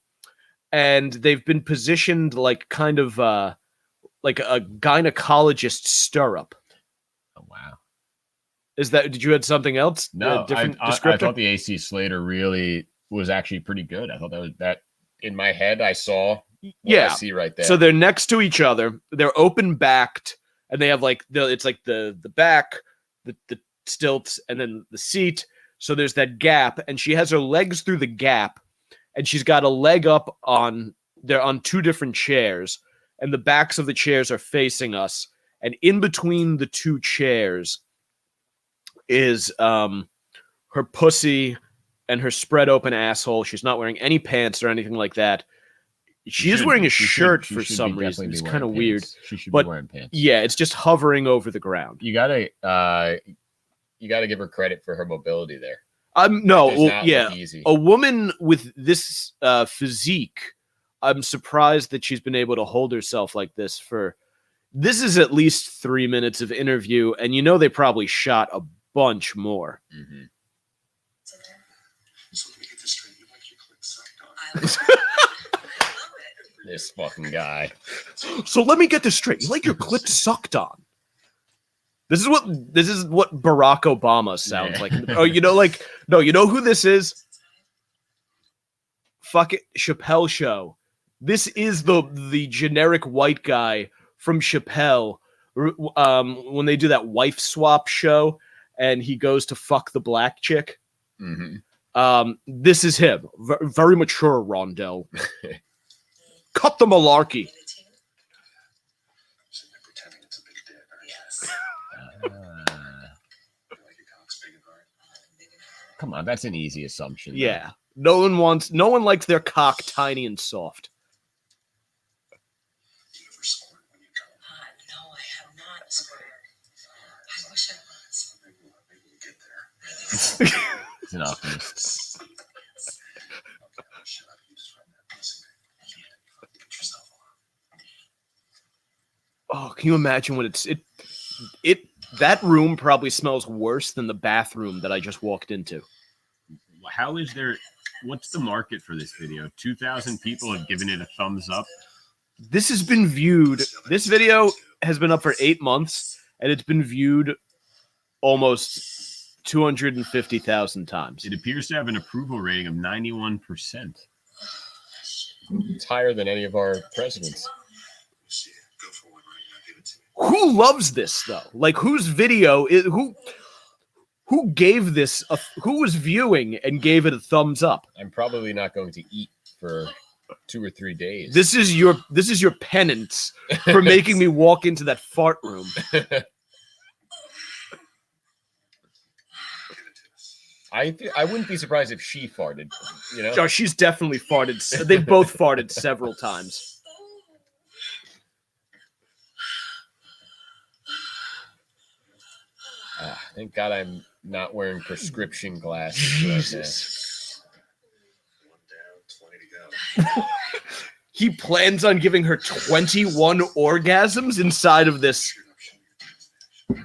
[SPEAKER 1] and they've been positioned like kind of like a gynecologist stirrup.
[SPEAKER 2] Oh, wow.
[SPEAKER 1] Did you had something else?
[SPEAKER 2] No,
[SPEAKER 1] different
[SPEAKER 2] I
[SPEAKER 1] descriptor?
[SPEAKER 2] thought the AC Slater really was actually pretty good. I thought that in my head I saw what I
[SPEAKER 1] Yeah.
[SPEAKER 2] see right there.
[SPEAKER 1] So they're next to each other. They're open backed, and they have like it's like the back, the stilts, and then the seat. So there's that gap, and she has her legs through the gap, and she's got a leg up on. They're on 2 different chairs, and the backs of the chairs are facing us. And in between the 2 chairs is her pussy and her spread open asshole. She's not wearing any pants or anything like that. She is wearing a shirt for some reason. It's kind of weird.
[SPEAKER 2] She should
[SPEAKER 1] But-
[SPEAKER 2] be wearing pants.
[SPEAKER 1] Yeah, it's just hovering over the ground.
[SPEAKER 2] You gotta give her credit for her mobility there.
[SPEAKER 1] No,
[SPEAKER 2] Does
[SPEAKER 1] well,
[SPEAKER 2] not
[SPEAKER 1] yeah,
[SPEAKER 2] look easy.
[SPEAKER 1] a woman with this physique, I'm surprised that she's been able to hold herself like this for. This is at least 3 minutes of interview, and you know they probably shot a bunch more.
[SPEAKER 2] Mhm.
[SPEAKER 4] It's in there.
[SPEAKER 3] So let me get this straight. You like your clit sucked on?
[SPEAKER 4] I love it. I love it.
[SPEAKER 2] This fucking guy.
[SPEAKER 1] So let me get this straight. You like your clit sucked on. This is what Barack Obama sounds
[SPEAKER 2] Yeah.
[SPEAKER 1] like. Oh, you know who this is? Fuck it, Chappelle Show. This is the generic white guy from Chappelle When they do that wife swap show, and he goes to fuck the black chick.
[SPEAKER 2] Hmm.
[SPEAKER 1] This is him. Very mature, Rondell. Cut the malarkey.
[SPEAKER 4] Give it to you?
[SPEAKER 3] Sitting there pretending it's a big dick.
[SPEAKER 4] Yes.
[SPEAKER 3] You like your cocks big and hard?
[SPEAKER 4] Big and hard.
[SPEAKER 2] Come on, that's an easy assumption.
[SPEAKER 1] Yeah. No one likes their cock tiny and soft.
[SPEAKER 3] Do you ever squirt when you come?
[SPEAKER 4] No, I have not squirted. I wish I was.
[SPEAKER 3] Maybe we'll get there.
[SPEAKER 2] It's an optimist.
[SPEAKER 3] Okay, shut up. You just run that pussy. Put yourself on.
[SPEAKER 1] Oh, can you imagine when it that room probably smells worse than the bathroom that I just walked into.
[SPEAKER 2] How is there? What's the market for this video? 2,000 people have given it a thumbs up.
[SPEAKER 1] This has been viewed. This video has been up for 8 months, and it's been viewed almost 250,000 times.
[SPEAKER 2] It appears to have an approval rating of 91%. It's higher than any of our presidents.
[SPEAKER 3] You see it. Go for one right now. Give it to me.
[SPEAKER 1] Who loves this though? Like whose video is who gave this who was viewing and gave it a thumbs up?
[SPEAKER 2] I'm probably not going to eat for 2 or 3 days.
[SPEAKER 1] This is your penance for making me walk into that fart room.
[SPEAKER 3] Give it to us.
[SPEAKER 2] I wouldn't be surprised if she farted. You know,
[SPEAKER 1] Oh, she's definitely farted. They've both farted several times.
[SPEAKER 2] Thank God I'm not wearing prescription glasses.
[SPEAKER 1] Jesus.
[SPEAKER 3] One down, 20 to go.
[SPEAKER 1] He plans on giving her 21 orgasms inside of this
[SPEAKER 3] Shoot up, show your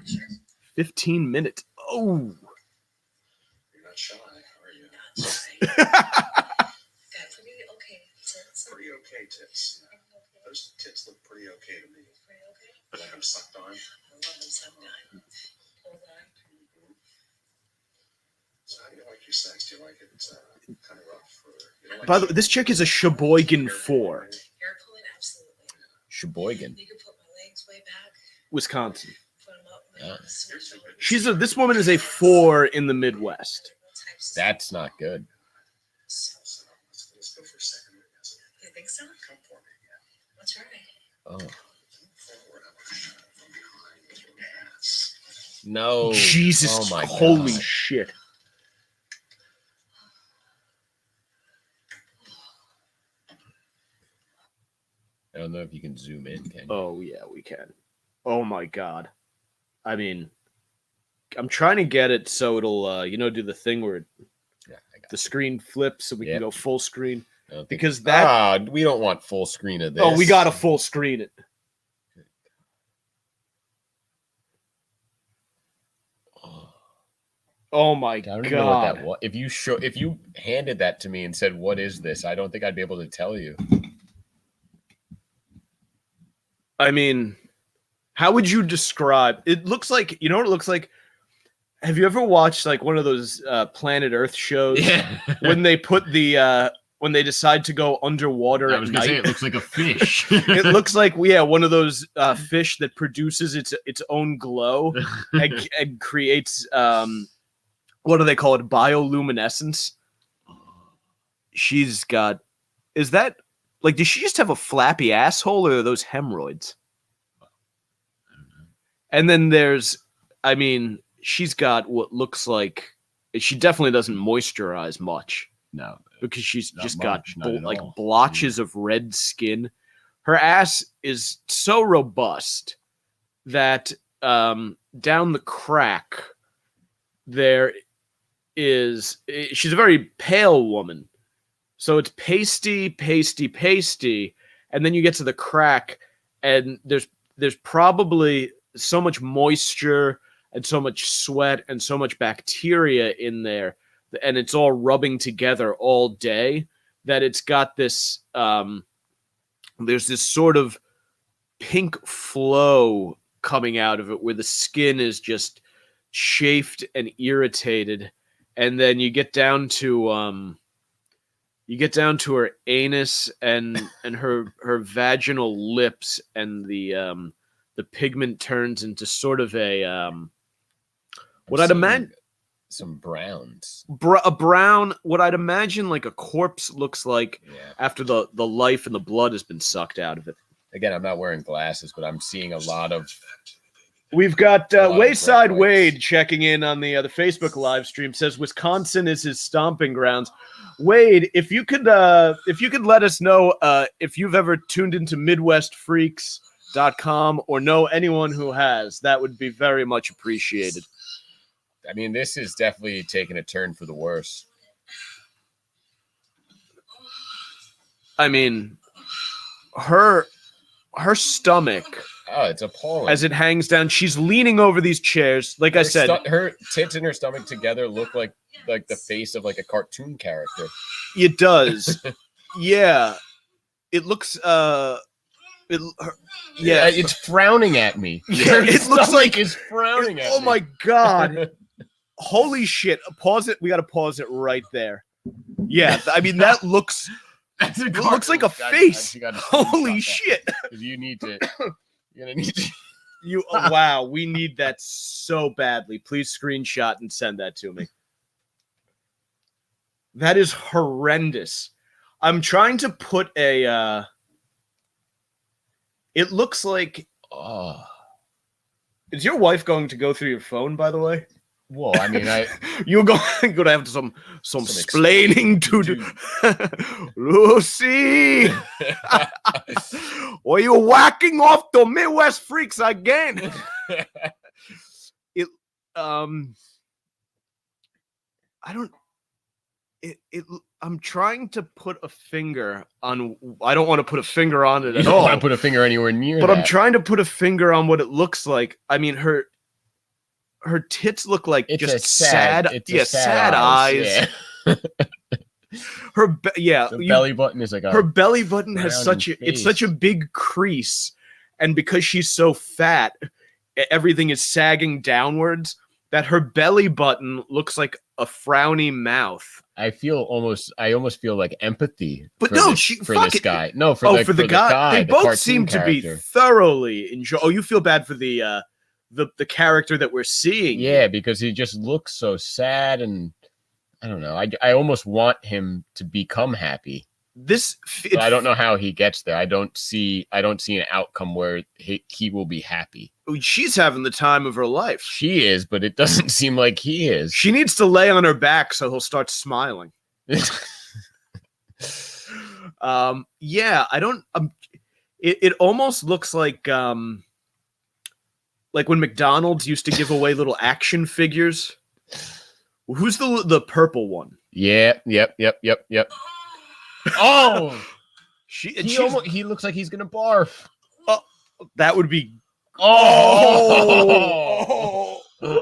[SPEAKER 3] tits.
[SPEAKER 1] 15-minute. Oh.
[SPEAKER 3] You're not shy, are you?
[SPEAKER 4] Not shy. Got pretty okay tits.
[SPEAKER 3] Pretty okay tits. Yeah. Those tits look pretty okay to me.
[SPEAKER 4] Pretty okay.
[SPEAKER 3] You like them sucked on?
[SPEAKER 4] I love them sometime. Hold on.
[SPEAKER 3] So how do you like your sex? Do you like it kind of rough? Or you don't like
[SPEAKER 1] By the way, this chick is a Sheboygan 4,
[SPEAKER 4] Hair pulling, absolutely.
[SPEAKER 2] Sheboygan.
[SPEAKER 4] You could put my legs way back,
[SPEAKER 1] Wisconsin.
[SPEAKER 4] put them up,
[SPEAKER 2] Yeah.
[SPEAKER 4] maybe switch over.
[SPEAKER 1] This woman is a 4 in the Midwest.
[SPEAKER 4] Types of-
[SPEAKER 2] That's not good.
[SPEAKER 3] So let's go for a second.
[SPEAKER 4] You think so?
[SPEAKER 3] Come for me. Yeah.
[SPEAKER 4] Let's try.
[SPEAKER 2] Oh
[SPEAKER 3] Come forward. I want to shut up from behind with your ass.
[SPEAKER 2] no!
[SPEAKER 1] Jesus,
[SPEAKER 2] Oh my
[SPEAKER 1] holy
[SPEAKER 2] God.
[SPEAKER 1] shit.
[SPEAKER 2] I don't know if you can zoom in. Can you?
[SPEAKER 1] Oh, yeah, we can. Oh, my God. I mean, I'm trying to get it so it'll, do the thing where
[SPEAKER 2] Yeah, I got
[SPEAKER 1] the screen flips so we
[SPEAKER 2] Yep.
[SPEAKER 1] can go full screen.
[SPEAKER 2] I don't think-
[SPEAKER 1] Because that...
[SPEAKER 2] we don't want full screen of this.
[SPEAKER 1] Oh, we got to full screen it. Oh, my
[SPEAKER 2] I don't
[SPEAKER 1] God.
[SPEAKER 2] even know what that was. If you handed that to me and said, "What is this?" I don't think I'd be able to tell you.
[SPEAKER 1] I mean, how would you describe it? Looks like, you know what it looks like? Have you ever watched like one of those Planet Earth shows
[SPEAKER 2] Yeah,
[SPEAKER 1] when they put the when they decide to go underwater
[SPEAKER 2] I
[SPEAKER 1] at
[SPEAKER 2] was gonna say
[SPEAKER 1] night?
[SPEAKER 2] it looks like a fish.
[SPEAKER 1] It looks like one of those fish that produces its own glow and creates what do they call it? Bioluminescence. She's got is that like does she just have a flappy asshole or are those hemorrhoids? And then there's I mean, she's got what looks like she definitely doesn't moisturize much
[SPEAKER 2] No,
[SPEAKER 1] because she's
[SPEAKER 2] Not
[SPEAKER 1] just
[SPEAKER 2] much,
[SPEAKER 1] got
[SPEAKER 2] not at
[SPEAKER 1] like
[SPEAKER 2] all.
[SPEAKER 1] blotches of red skin. Her ass is so robust that down the crack there is she's a very pale woman. So it's pasty, and then you get to the crack and there's probably so much moisture and so much sweat and so much bacteria in there and it's all rubbing together all day that it's got this there's this sort of pink flow coming out of it where the skin is just chafed and irritated and then you get down to her anus and her vaginal lips and the the pigment turns into sort of a what
[SPEAKER 2] I'm
[SPEAKER 1] I'd
[SPEAKER 2] seeing
[SPEAKER 1] imagine
[SPEAKER 2] some browns.
[SPEAKER 1] a brown, what I'd imagine like a corpse looks like
[SPEAKER 2] Yeah.
[SPEAKER 1] after the life and the blood has been sucked out of it.
[SPEAKER 2] Again, I'm not wearing glasses, but I'm seeing a lot of.
[SPEAKER 1] We've got
[SPEAKER 2] A lot of
[SPEAKER 1] Wayside
[SPEAKER 2] red
[SPEAKER 1] Wade
[SPEAKER 2] lights.
[SPEAKER 1] checking in on the Facebook live stream. Says Wisconsin is his stomping grounds. Wade, if you could let us know if you've ever tuned into MidwestFreaks.com or know anyone who has, that would be very much appreciated.
[SPEAKER 2] I mean, this is definitely taking a turn for the worse.
[SPEAKER 1] I mean, her stomach
[SPEAKER 2] Oh, it's appalling.
[SPEAKER 1] as it hangs down. She's leaning over these chairs. Like I
[SPEAKER 2] Her
[SPEAKER 1] said,
[SPEAKER 2] her tits and her stomach together look like the face of like a cartoon character.
[SPEAKER 1] it does. Yeah, it looks. Yeah,
[SPEAKER 2] It's frowning at me.
[SPEAKER 1] Yeah,
[SPEAKER 2] Her
[SPEAKER 1] it looks
[SPEAKER 2] stomach
[SPEAKER 1] like-
[SPEAKER 2] is frowning at
[SPEAKER 1] oh
[SPEAKER 2] me.
[SPEAKER 1] my god! Holy shit! Pause it. We got to pause it right there. Yeah, I mean that looks.
[SPEAKER 2] That's a
[SPEAKER 1] It looks like a
[SPEAKER 2] cartoon.
[SPEAKER 1] face.
[SPEAKER 2] You gotta
[SPEAKER 1] Holy
[SPEAKER 2] screenshot that,
[SPEAKER 1] shit!
[SPEAKER 2] 'cause you need to. You're gonna need to.
[SPEAKER 1] You wow, we need that so badly. Please screenshot and send that to me. That is horrendous. I'm trying to put a it looks like
[SPEAKER 2] Oh.
[SPEAKER 1] is your wife going to go through your phone, by the way?
[SPEAKER 2] Well, I mean,
[SPEAKER 1] You're going to have some
[SPEAKER 2] Some
[SPEAKER 1] explaining to do. Lucy, are you whacking off the Midwest Freaks again? I don't. I'm trying to put a finger on. I don't want to put a finger on it
[SPEAKER 2] you
[SPEAKER 1] at
[SPEAKER 2] don't
[SPEAKER 1] all.
[SPEAKER 2] want to put a finger anywhere near
[SPEAKER 1] But
[SPEAKER 2] that.
[SPEAKER 1] I'm trying to put a finger on what it looks like. I mean, her tits look like
[SPEAKER 2] It's
[SPEAKER 1] just
[SPEAKER 2] a sad,
[SPEAKER 1] sad,
[SPEAKER 2] it's a
[SPEAKER 1] yeah, sad eyes.
[SPEAKER 2] Yeah.
[SPEAKER 1] Her, yeah,
[SPEAKER 2] The belly button is like a.
[SPEAKER 1] her belly button has
[SPEAKER 2] round
[SPEAKER 1] such a, it's such a
[SPEAKER 2] face.
[SPEAKER 1] big crease, and because she's so fat, everything is sagging downwards. That her belly button looks like a frowny mouth.
[SPEAKER 2] I almost feel like empathy.
[SPEAKER 1] But
[SPEAKER 2] for
[SPEAKER 1] no,
[SPEAKER 2] this,
[SPEAKER 1] she
[SPEAKER 2] for
[SPEAKER 1] fuck
[SPEAKER 2] this
[SPEAKER 1] it.
[SPEAKER 2] guy. No, for
[SPEAKER 1] For the guy, they
[SPEAKER 2] the
[SPEAKER 1] both
[SPEAKER 2] cartoon
[SPEAKER 1] seem to be
[SPEAKER 2] character.
[SPEAKER 1] thoroughly enjoy. Oh, you feel bad for the character that we're seeing.
[SPEAKER 2] Yeah, because he just looks so sad, and I don't know. I almost want him to become happy,
[SPEAKER 1] This
[SPEAKER 2] but I don't know how he gets there. I don't see an outcome where he will be happy.
[SPEAKER 1] She's having the time of her life.
[SPEAKER 2] She is, but it doesn't seem like he is.
[SPEAKER 1] She needs to lay on her back so he'll start smiling. Yeah, I don't. It almost looks like when McDonald's used to give away little action figures. Who's the purple one?
[SPEAKER 2] Yeah. Yep. Oh,
[SPEAKER 1] He
[SPEAKER 2] looks like he's gonna barf.
[SPEAKER 1] that would be.
[SPEAKER 2] Oh.
[SPEAKER 1] Oh.
[SPEAKER 3] 2 down, 18 to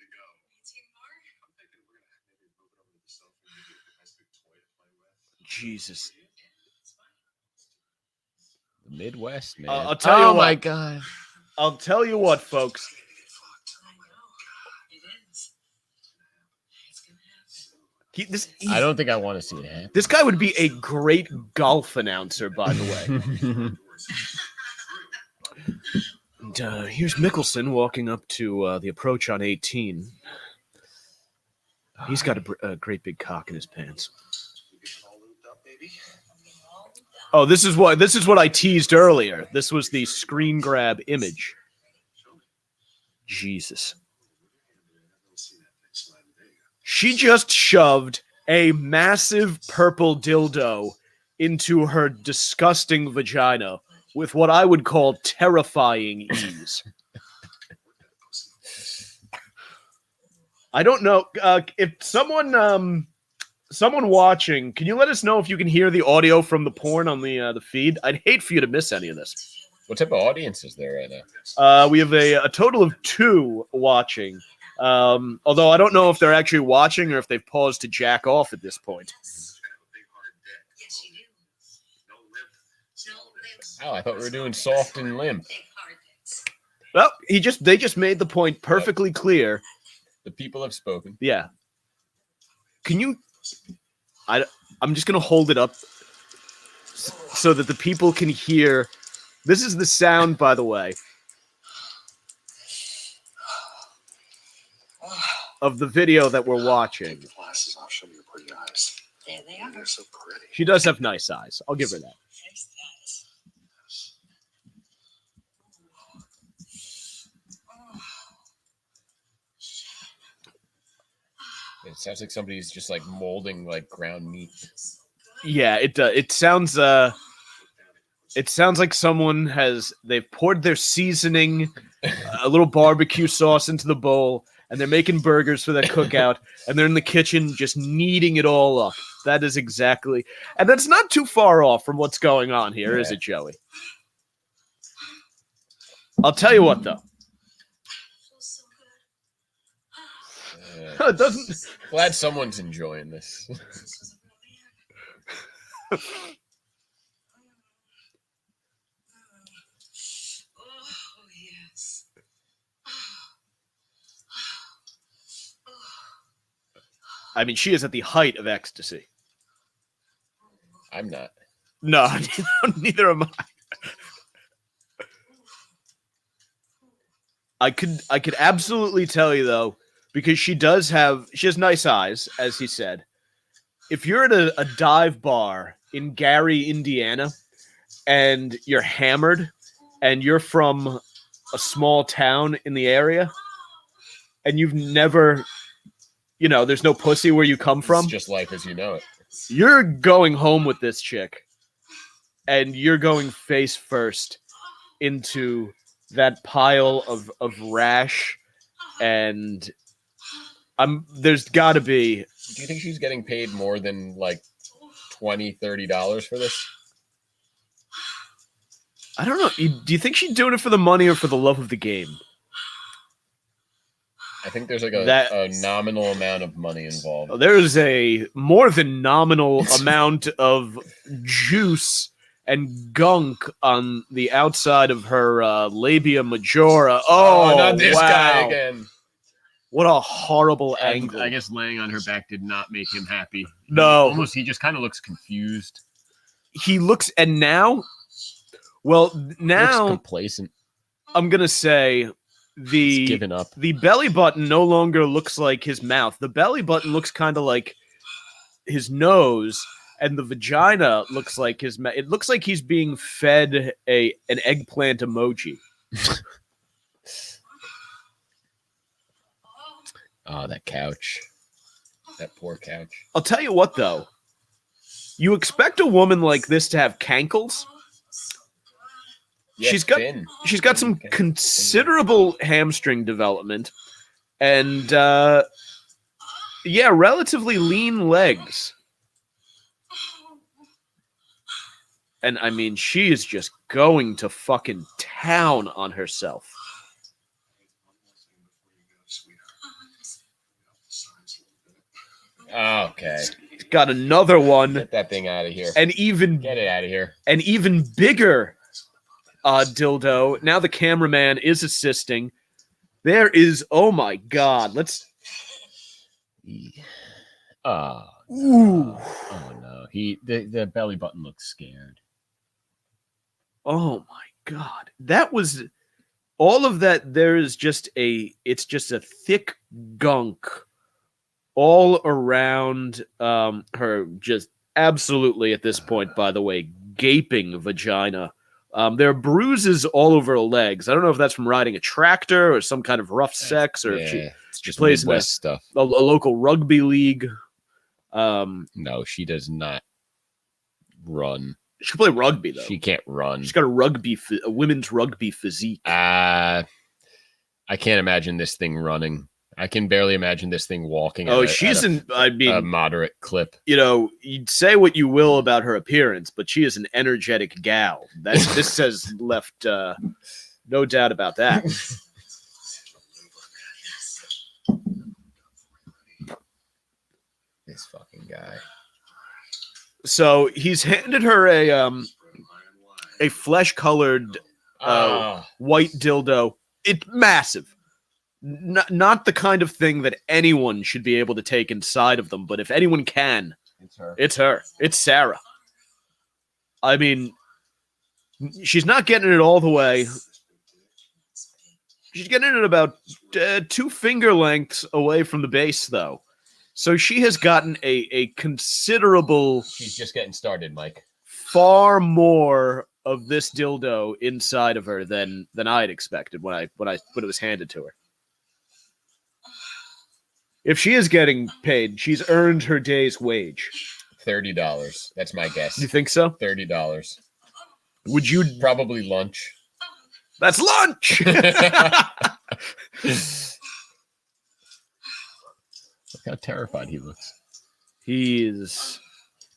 [SPEAKER 3] go.
[SPEAKER 4] 18 more?
[SPEAKER 3] I'm thinking we're gonna maybe move it over to the sofa and give you a nice big toy to play with.
[SPEAKER 1] Jesus.
[SPEAKER 2] The Midwest, man.
[SPEAKER 1] I'll tell you
[SPEAKER 2] oh my
[SPEAKER 1] what.
[SPEAKER 2] god.
[SPEAKER 1] I'll tell you what, folks.
[SPEAKER 4] I know. It is. It's gonna happen.
[SPEAKER 2] I don't think I want to see it happen.
[SPEAKER 1] This guy would be a great golf announcer, by the way. And, here's Mickelson walking up to the approach on 18. He's got a great big cock in his pants.
[SPEAKER 3] We get all lubed up, baby.
[SPEAKER 1] Oh, this is what I teased earlier. This was the screen grab image. Jesus. She just shoved a massive purple dildo into her disgusting vagina with what I would call terrifying ease. I don't know if someone watching, can you let us know if you can hear the audio from the porn on the feed? I'd hate for you to miss any of this.
[SPEAKER 2] What type of audience is there right now?
[SPEAKER 1] We have a total of 2 watching. Although I don't know if they're actually watching or if they've paused to jack off at this point.
[SPEAKER 4] Yes, you do. No lips.
[SPEAKER 2] Oh, I thought we were doing soft and limp.
[SPEAKER 4] Big hard dicks.
[SPEAKER 1] Well, they just made the point perfectly clear.
[SPEAKER 2] The people have spoken.
[SPEAKER 1] Yeah. Can you? I'm just gonna hold it up so that the people can hear This is the sound, by the way, of the video that we're watching.
[SPEAKER 3] Take the glasses off. Show me your pretty eyes.
[SPEAKER 4] There they are.
[SPEAKER 3] They're so pretty.
[SPEAKER 1] She does have nice eyes. I'll give her that.
[SPEAKER 4] There's that.
[SPEAKER 2] It sounds like somebody's just like molding like ground meat.
[SPEAKER 1] Yeah, it does. It sounds like someone they've poured their seasoning, a little barbecue sauce into the bowl, and they're making burgers for that cookout, and they're in the kitchen just kneading it all up. That is exactly, and that's not too far off from what's going on here, is it, Joey? I'll tell you what, though.
[SPEAKER 4] Feels so good.
[SPEAKER 1] It doesn't.
[SPEAKER 2] Glad someone's enjoying this.
[SPEAKER 4] This was a real man. Oh, yes.
[SPEAKER 1] I mean, she is at the height of ecstasy.
[SPEAKER 2] I'm not.
[SPEAKER 1] No, neither am I. I could absolutely tell you though, because she has nice eyes, as he said. If you're at a dive bar in Gary, Indiana, and you're hammered, and you're from a small town in the area, and you've never, there's no pussy where you come from,
[SPEAKER 2] It's just life as you know it.
[SPEAKER 1] you're going home with this chick, and you're going face first into that pile of rash, and there's got to be.
[SPEAKER 2] Do you think she's getting paid more than like $20-$30 for this?
[SPEAKER 1] I don't know. Do you think she's doing it for the money or for the love of the game?
[SPEAKER 2] I think there's like a nominal amount of money involved.
[SPEAKER 1] There is a more than nominal amount of juice and gunk on the outside of her labia majora. Oh,
[SPEAKER 2] not this
[SPEAKER 1] wow.
[SPEAKER 2] guy again.
[SPEAKER 1] What a horrible
[SPEAKER 2] And
[SPEAKER 1] angle.
[SPEAKER 2] I guess laying on her back did not make him happy.
[SPEAKER 1] No.
[SPEAKER 2] He just kind of looks confused.
[SPEAKER 1] He looks, and now,
[SPEAKER 2] Looks
[SPEAKER 1] now
[SPEAKER 2] complacent.
[SPEAKER 1] I'm going to say
[SPEAKER 2] He's given up.
[SPEAKER 1] the belly button no longer looks like his mouth. The belly button looks kind of like his nose, and the vagina looks like his mouth. It looks like he's being fed an eggplant emoji.
[SPEAKER 2] Oh, that couch. That poor couch.
[SPEAKER 1] I'll tell you what, though. You expect a woman like this to have cankles?
[SPEAKER 2] Yeah,
[SPEAKER 1] She's got-
[SPEAKER 2] thin.
[SPEAKER 1] She's got some
[SPEAKER 2] Thin.
[SPEAKER 1] considerable hamstring development, and relatively lean legs. And I mean, she is just going to fucking town on herself.
[SPEAKER 2] Okay.
[SPEAKER 1] She's got another one,
[SPEAKER 2] Get that thing out of here.
[SPEAKER 1] and even
[SPEAKER 2] Get it out of here.
[SPEAKER 1] an even bigger dildo. Now the cameraman is assisting. There is, oh my god, let's.
[SPEAKER 2] Oh,
[SPEAKER 1] Ooh.
[SPEAKER 2] oh no. The belly button looks scared.
[SPEAKER 1] Oh my god. That was all of that. There is it's just a thick gunk all around her, just absolutely at this point, by the way, gaping vagina. There are bruises all over her legs. I don't know if that's from riding a tractor or some kind of rough sex, or if she
[SPEAKER 2] it's just
[SPEAKER 1] plays in
[SPEAKER 2] Midwest stuff.
[SPEAKER 1] a local rugby league.
[SPEAKER 2] No, she does not run.
[SPEAKER 1] She can play rugby though.
[SPEAKER 2] She can't run.
[SPEAKER 1] She's got a women's rugby physique.
[SPEAKER 2] I can't imagine this thing running. I can barely imagine this thing walking.
[SPEAKER 1] Oh,
[SPEAKER 2] at a
[SPEAKER 1] a
[SPEAKER 2] moderate clip.
[SPEAKER 1] You'd say what you will about her appearance, but she is an energetic gal. This says left, no doubt about that.
[SPEAKER 2] This fucking guy.
[SPEAKER 1] So he's handed her a flesh-colored white dildo. It's massive. Not the kind of thing that anyone should be able to take inside of them, but if anyone can,
[SPEAKER 2] It's her.
[SPEAKER 1] it's her. It's Sarah. I mean, She's not getting it all the way. She's getting it about 2 finger lengths away from the base, though. So she has gotten a considerable,
[SPEAKER 2] She's just getting started, Mike.
[SPEAKER 1] far more of this dildo inside of her than I'd expected when it was handed to her. If she is getting paid, she's earned her day's wage.
[SPEAKER 2] $30. That's my guess.
[SPEAKER 1] You think so?
[SPEAKER 2] $30.
[SPEAKER 1] Would you?
[SPEAKER 2] Probably lunch.
[SPEAKER 1] That's lunch.
[SPEAKER 2] Look how terrified he looks.
[SPEAKER 1] He's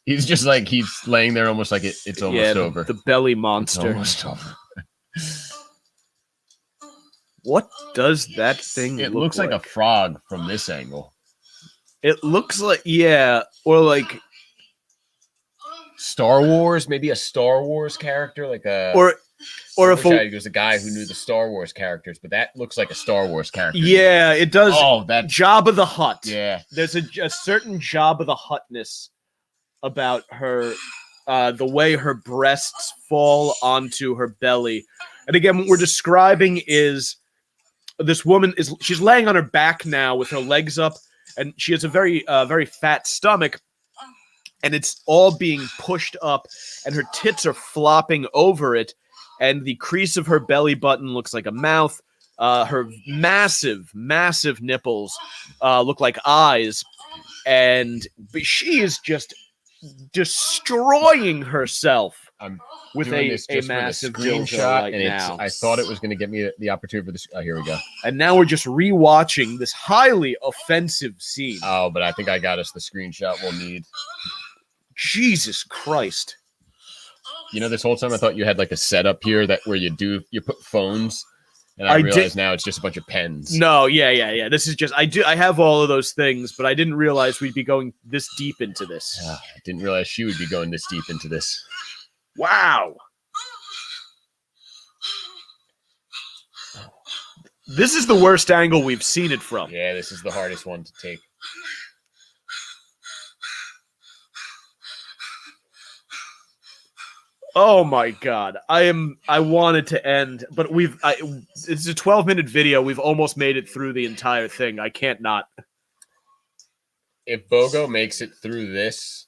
[SPEAKER 2] He's just he's laying there almost like it's almost over.
[SPEAKER 1] The belly
[SPEAKER 2] It's
[SPEAKER 1] monster.
[SPEAKER 2] almost over.
[SPEAKER 1] What does that thing
[SPEAKER 2] It
[SPEAKER 1] look
[SPEAKER 2] looks like a frog from this angle.
[SPEAKER 1] It looks like, yeah, or like,
[SPEAKER 2] Star Wars, maybe a Star Wars character, like a
[SPEAKER 1] or if
[SPEAKER 2] it was a guy who knew the Star Wars characters, but that looks like a Star Wars character.
[SPEAKER 1] yeah, it does.
[SPEAKER 2] Oh, that
[SPEAKER 1] Jabba the Hutt.
[SPEAKER 2] yeah.
[SPEAKER 1] There's a certain Jabba the Huttness about her, the way her breasts fall onto her belly. And again, what we're describing is this woman she's laying on her back now with her legs up, and she has a very fat stomach, and it's all being pushed up, and her tits are flopping over it, and the crease of her belly button looks like a mouth. Her massive nipples look like eyes, but she is just destroying herself
[SPEAKER 2] I'm
[SPEAKER 1] with
[SPEAKER 2] doing
[SPEAKER 1] a
[SPEAKER 2] this just for the
[SPEAKER 1] massive
[SPEAKER 2] screenshot,
[SPEAKER 1] dildo right
[SPEAKER 2] and
[SPEAKER 1] now.
[SPEAKER 2] I thought it was going to get me the opportunity for this. Oh, here we go.
[SPEAKER 1] And now we're just rewatching this highly offensive scene.
[SPEAKER 2] Oh, but I think I got us the screenshot we'll need.
[SPEAKER 1] Jesus Christ.
[SPEAKER 2] You know, this whole time I thought you had like a setup here where you put phones, and I
[SPEAKER 1] I
[SPEAKER 2] realized
[SPEAKER 1] did-
[SPEAKER 2] now it's just a bunch of pens.
[SPEAKER 1] No, yeah. This is just I have all of those things, but I didn't realize we'd be going this deep into this.
[SPEAKER 2] I didn't realize she would be going this deep into this.
[SPEAKER 1] Wow. This is the worst angle we've seen it from.
[SPEAKER 2] Yeah, this is the hardest one to take.
[SPEAKER 1] Oh my god. I wanted to end, but it's a 12-minute video. We've almost made it through the entire thing. I can't not.
[SPEAKER 2] If Bogo makes it through this,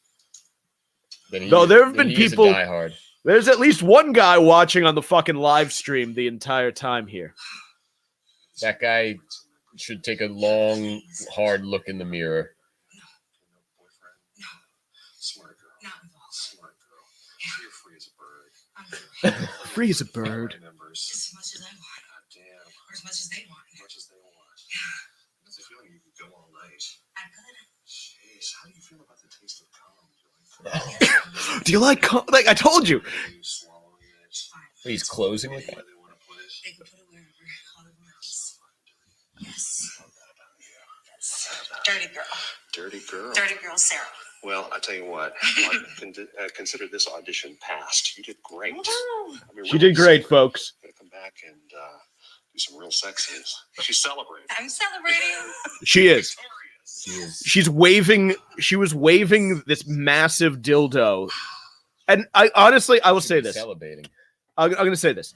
[SPEAKER 2] then
[SPEAKER 1] No, there have been
[SPEAKER 2] he is a
[SPEAKER 1] people-
[SPEAKER 2] diehard.
[SPEAKER 1] There's at least one guy watching on the fucking live stream the entire time here.
[SPEAKER 2] That guy should take a long, hard look in the mirror.
[SPEAKER 3] Smart girl.
[SPEAKER 4] Not involved.
[SPEAKER 3] Smart girl. You're free as a bird.
[SPEAKER 1] Free as a bird.
[SPEAKER 3] Members.
[SPEAKER 4] As much as I want,
[SPEAKER 3] God damn.
[SPEAKER 4] or as much as they want.
[SPEAKER 3] As much as they want. What's the feeling you could go all night?
[SPEAKER 4] I could.
[SPEAKER 3] Jeez, how do you feel about the taste of cum?
[SPEAKER 1] Do you like like I told you?
[SPEAKER 3] You swallowing it?
[SPEAKER 4] Fine.
[SPEAKER 2] He's closing with that.
[SPEAKER 3] Where they want to put it?
[SPEAKER 4] They can put it wherever. All it works. Yes. Dirty girl.
[SPEAKER 3] Dirty girl.
[SPEAKER 4] Dirty girl, Sarah.
[SPEAKER 3] Well, I tell you what. Consider this audition passed. You did great.
[SPEAKER 4] Woo!
[SPEAKER 3] I mean,
[SPEAKER 1] She did great, folks.
[SPEAKER 3] Gonna come back and do some real sex scenes. She's celebrating.
[SPEAKER 4] I'm celebrating.
[SPEAKER 1] She is.
[SPEAKER 2] She is.
[SPEAKER 1] She was waving this massive dildo. And I will say this.
[SPEAKER 2] Celebrating.
[SPEAKER 1] I'm going to say this.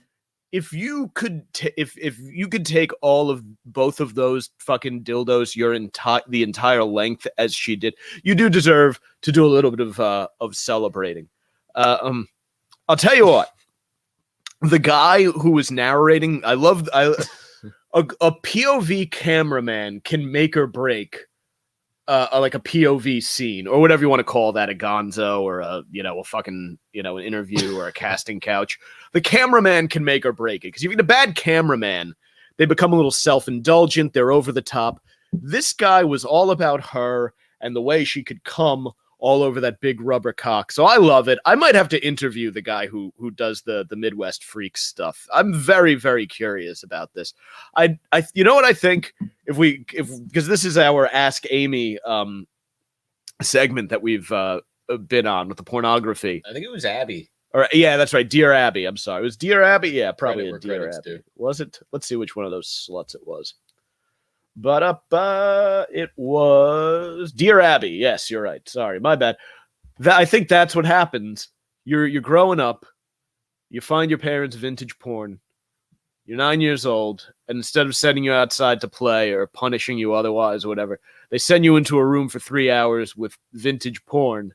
[SPEAKER 1] If you could if you could take all of both of those fucking dildos the entire length as she did, you do deserve to do a little bit of celebrating. I'll tell you what. The guy who was narrating, a POV cameraman can make or break like a POV scene or whatever you want to call that, a gonzo or a fucking, an interview or a casting couch. The cameraman can make or break it. Because if you get a bad cameraman, they become a little self-indulgent. They're over the top. This guy was all about her and the way she could come all over that big rubber cock. So I love it. I might have to interview the guy who does the Midwest Freaks stuff. I'm very, very curious about this. I you know what I think? Because this is our Ask Amy segment that we've been on with the pornography.
[SPEAKER 2] I think it was Abby.
[SPEAKER 1] Or yeah, that's right. Dear Abby. I'm sorry. It was Dear Abby? Yeah, probably
[SPEAKER 2] Credit
[SPEAKER 1] a
[SPEAKER 2] where
[SPEAKER 1] Dear
[SPEAKER 2] credit's
[SPEAKER 1] Abby.
[SPEAKER 2] due.
[SPEAKER 1] Was it? Let's see which one of those sluts it was. It was Dear Abby. Yes, you're right. Sorry, my bad. I think that's what happens. You're growing up. You find your parents' vintage porn. You're 9 years old, and instead of sending you outside to play or punishing you otherwise or whatever, they send you into a room for 3 hours with vintage porn,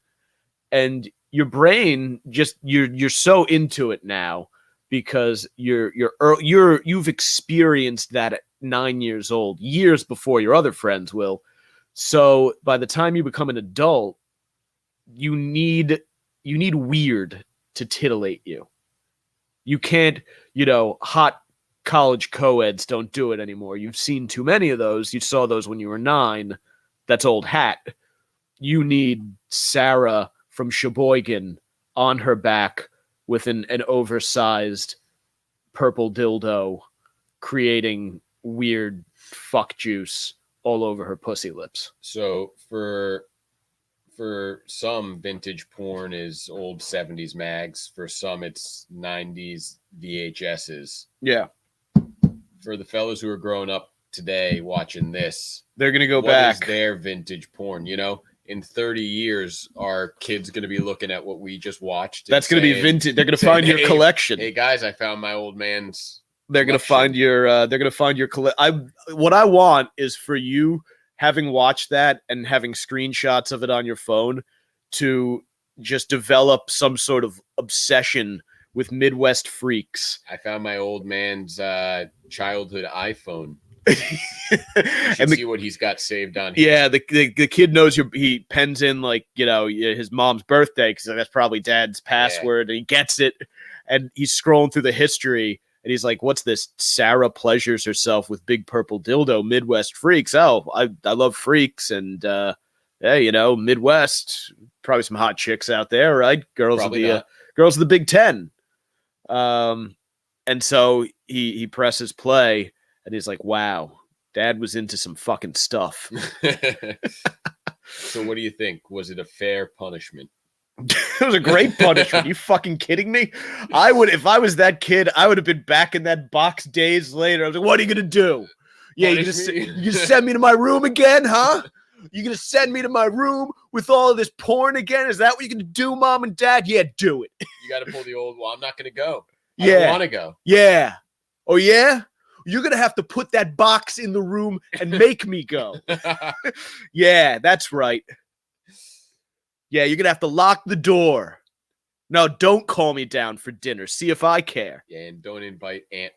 [SPEAKER 1] and your brain just you're so into it now because you've experienced that at 9 years old, years before your other friends will. So by the time you become an adult, you need weird to titillate you. You can't, hot college co-eds don't do it anymore. You've seen too many of those. You saw those when you were 9. That's old hat. You need Sarah from Sheboygan on her back with an oversized purple dildo creating weird fuck juice all over her pussy lips.
[SPEAKER 2] So for some, vintage porn is old 70s mags. For some, it's 90s VHSs.
[SPEAKER 1] Yeah.
[SPEAKER 2] For the fellas who are growing up today watching this,
[SPEAKER 1] They're going to go
[SPEAKER 2] what
[SPEAKER 1] back.
[SPEAKER 2] is their vintage porn? In 30 years, our kids going to be looking at what we just watched.
[SPEAKER 1] That's going to be vintage. They're going to find your collection.
[SPEAKER 2] Hey guys, I found my old man's.
[SPEAKER 1] They're going to find your what I want is for you, having watched that and having screenshots of it on your phone, to just develop some sort of obsession with Midwest freaks.
[SPEAKER 2] I found my old man's childhood iPhone.
[SPEAKER 1] And
[SPEAKER 2] see what he's got saved on here.
[SPEAKER 1] Yeah, the kid knows he pens in his mom's birthday because that's probably dad's password, and he gets it, and he's scrolling through the history, and he's like, "What's this? Sarah pleasures herself with big purple dildo. Midwest freaks. Oh, I love freaks, and Midwest. Probably some hot chicks out there, right? Girls of the Big Ten." And so he presses play. And he's like, wow, dad was into some fucking stuff.
[SPEAKER 2] So what do you think? Was it a fair punishment?
[SPEAKER 1] It was a great punishment. You fucking kidding me? If I was that kid, I would have been back in that box days later. I was like, what are you going to do? Yeah, you gonna send me to my room again, huh? You going to send me to my room with all of this porn again? Is that what you're going to do, mom and dad? Yeah, do it.
[SPEAKER 2] You got to pull the old, well, I'm not going to go. I
[SPEAKER 1] Yeah.
[SPEAKER 2] don't want to go.
[SPEAKER 1] Yeah. Oh, yeah? You're going to have to put that box in the room and make me go. Yeah, that's right. Yeah, you're going to have to lock the door. No, don't call me down for dinner. See if I care.
[SPEAKER 2] Yeah, and don't invite Aunt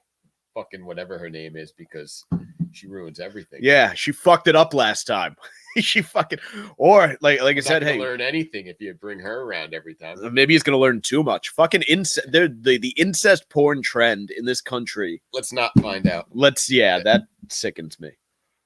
[SPEAKER 2] fucking whatever her name is because she ruins everything.
[SPEAKER 1] Yeah, she fucked it up last time. She fucking, or like I said, hey,
[SPEAKER 2] learn anything if you bring her around every time.
[SPEAKER 1] Maybe he's gonna learn too much. Fucking incest, the incest porn trend in this country.
[SPEAKER 2] Let's not find out.
[SPEAKER 1] That sickens me.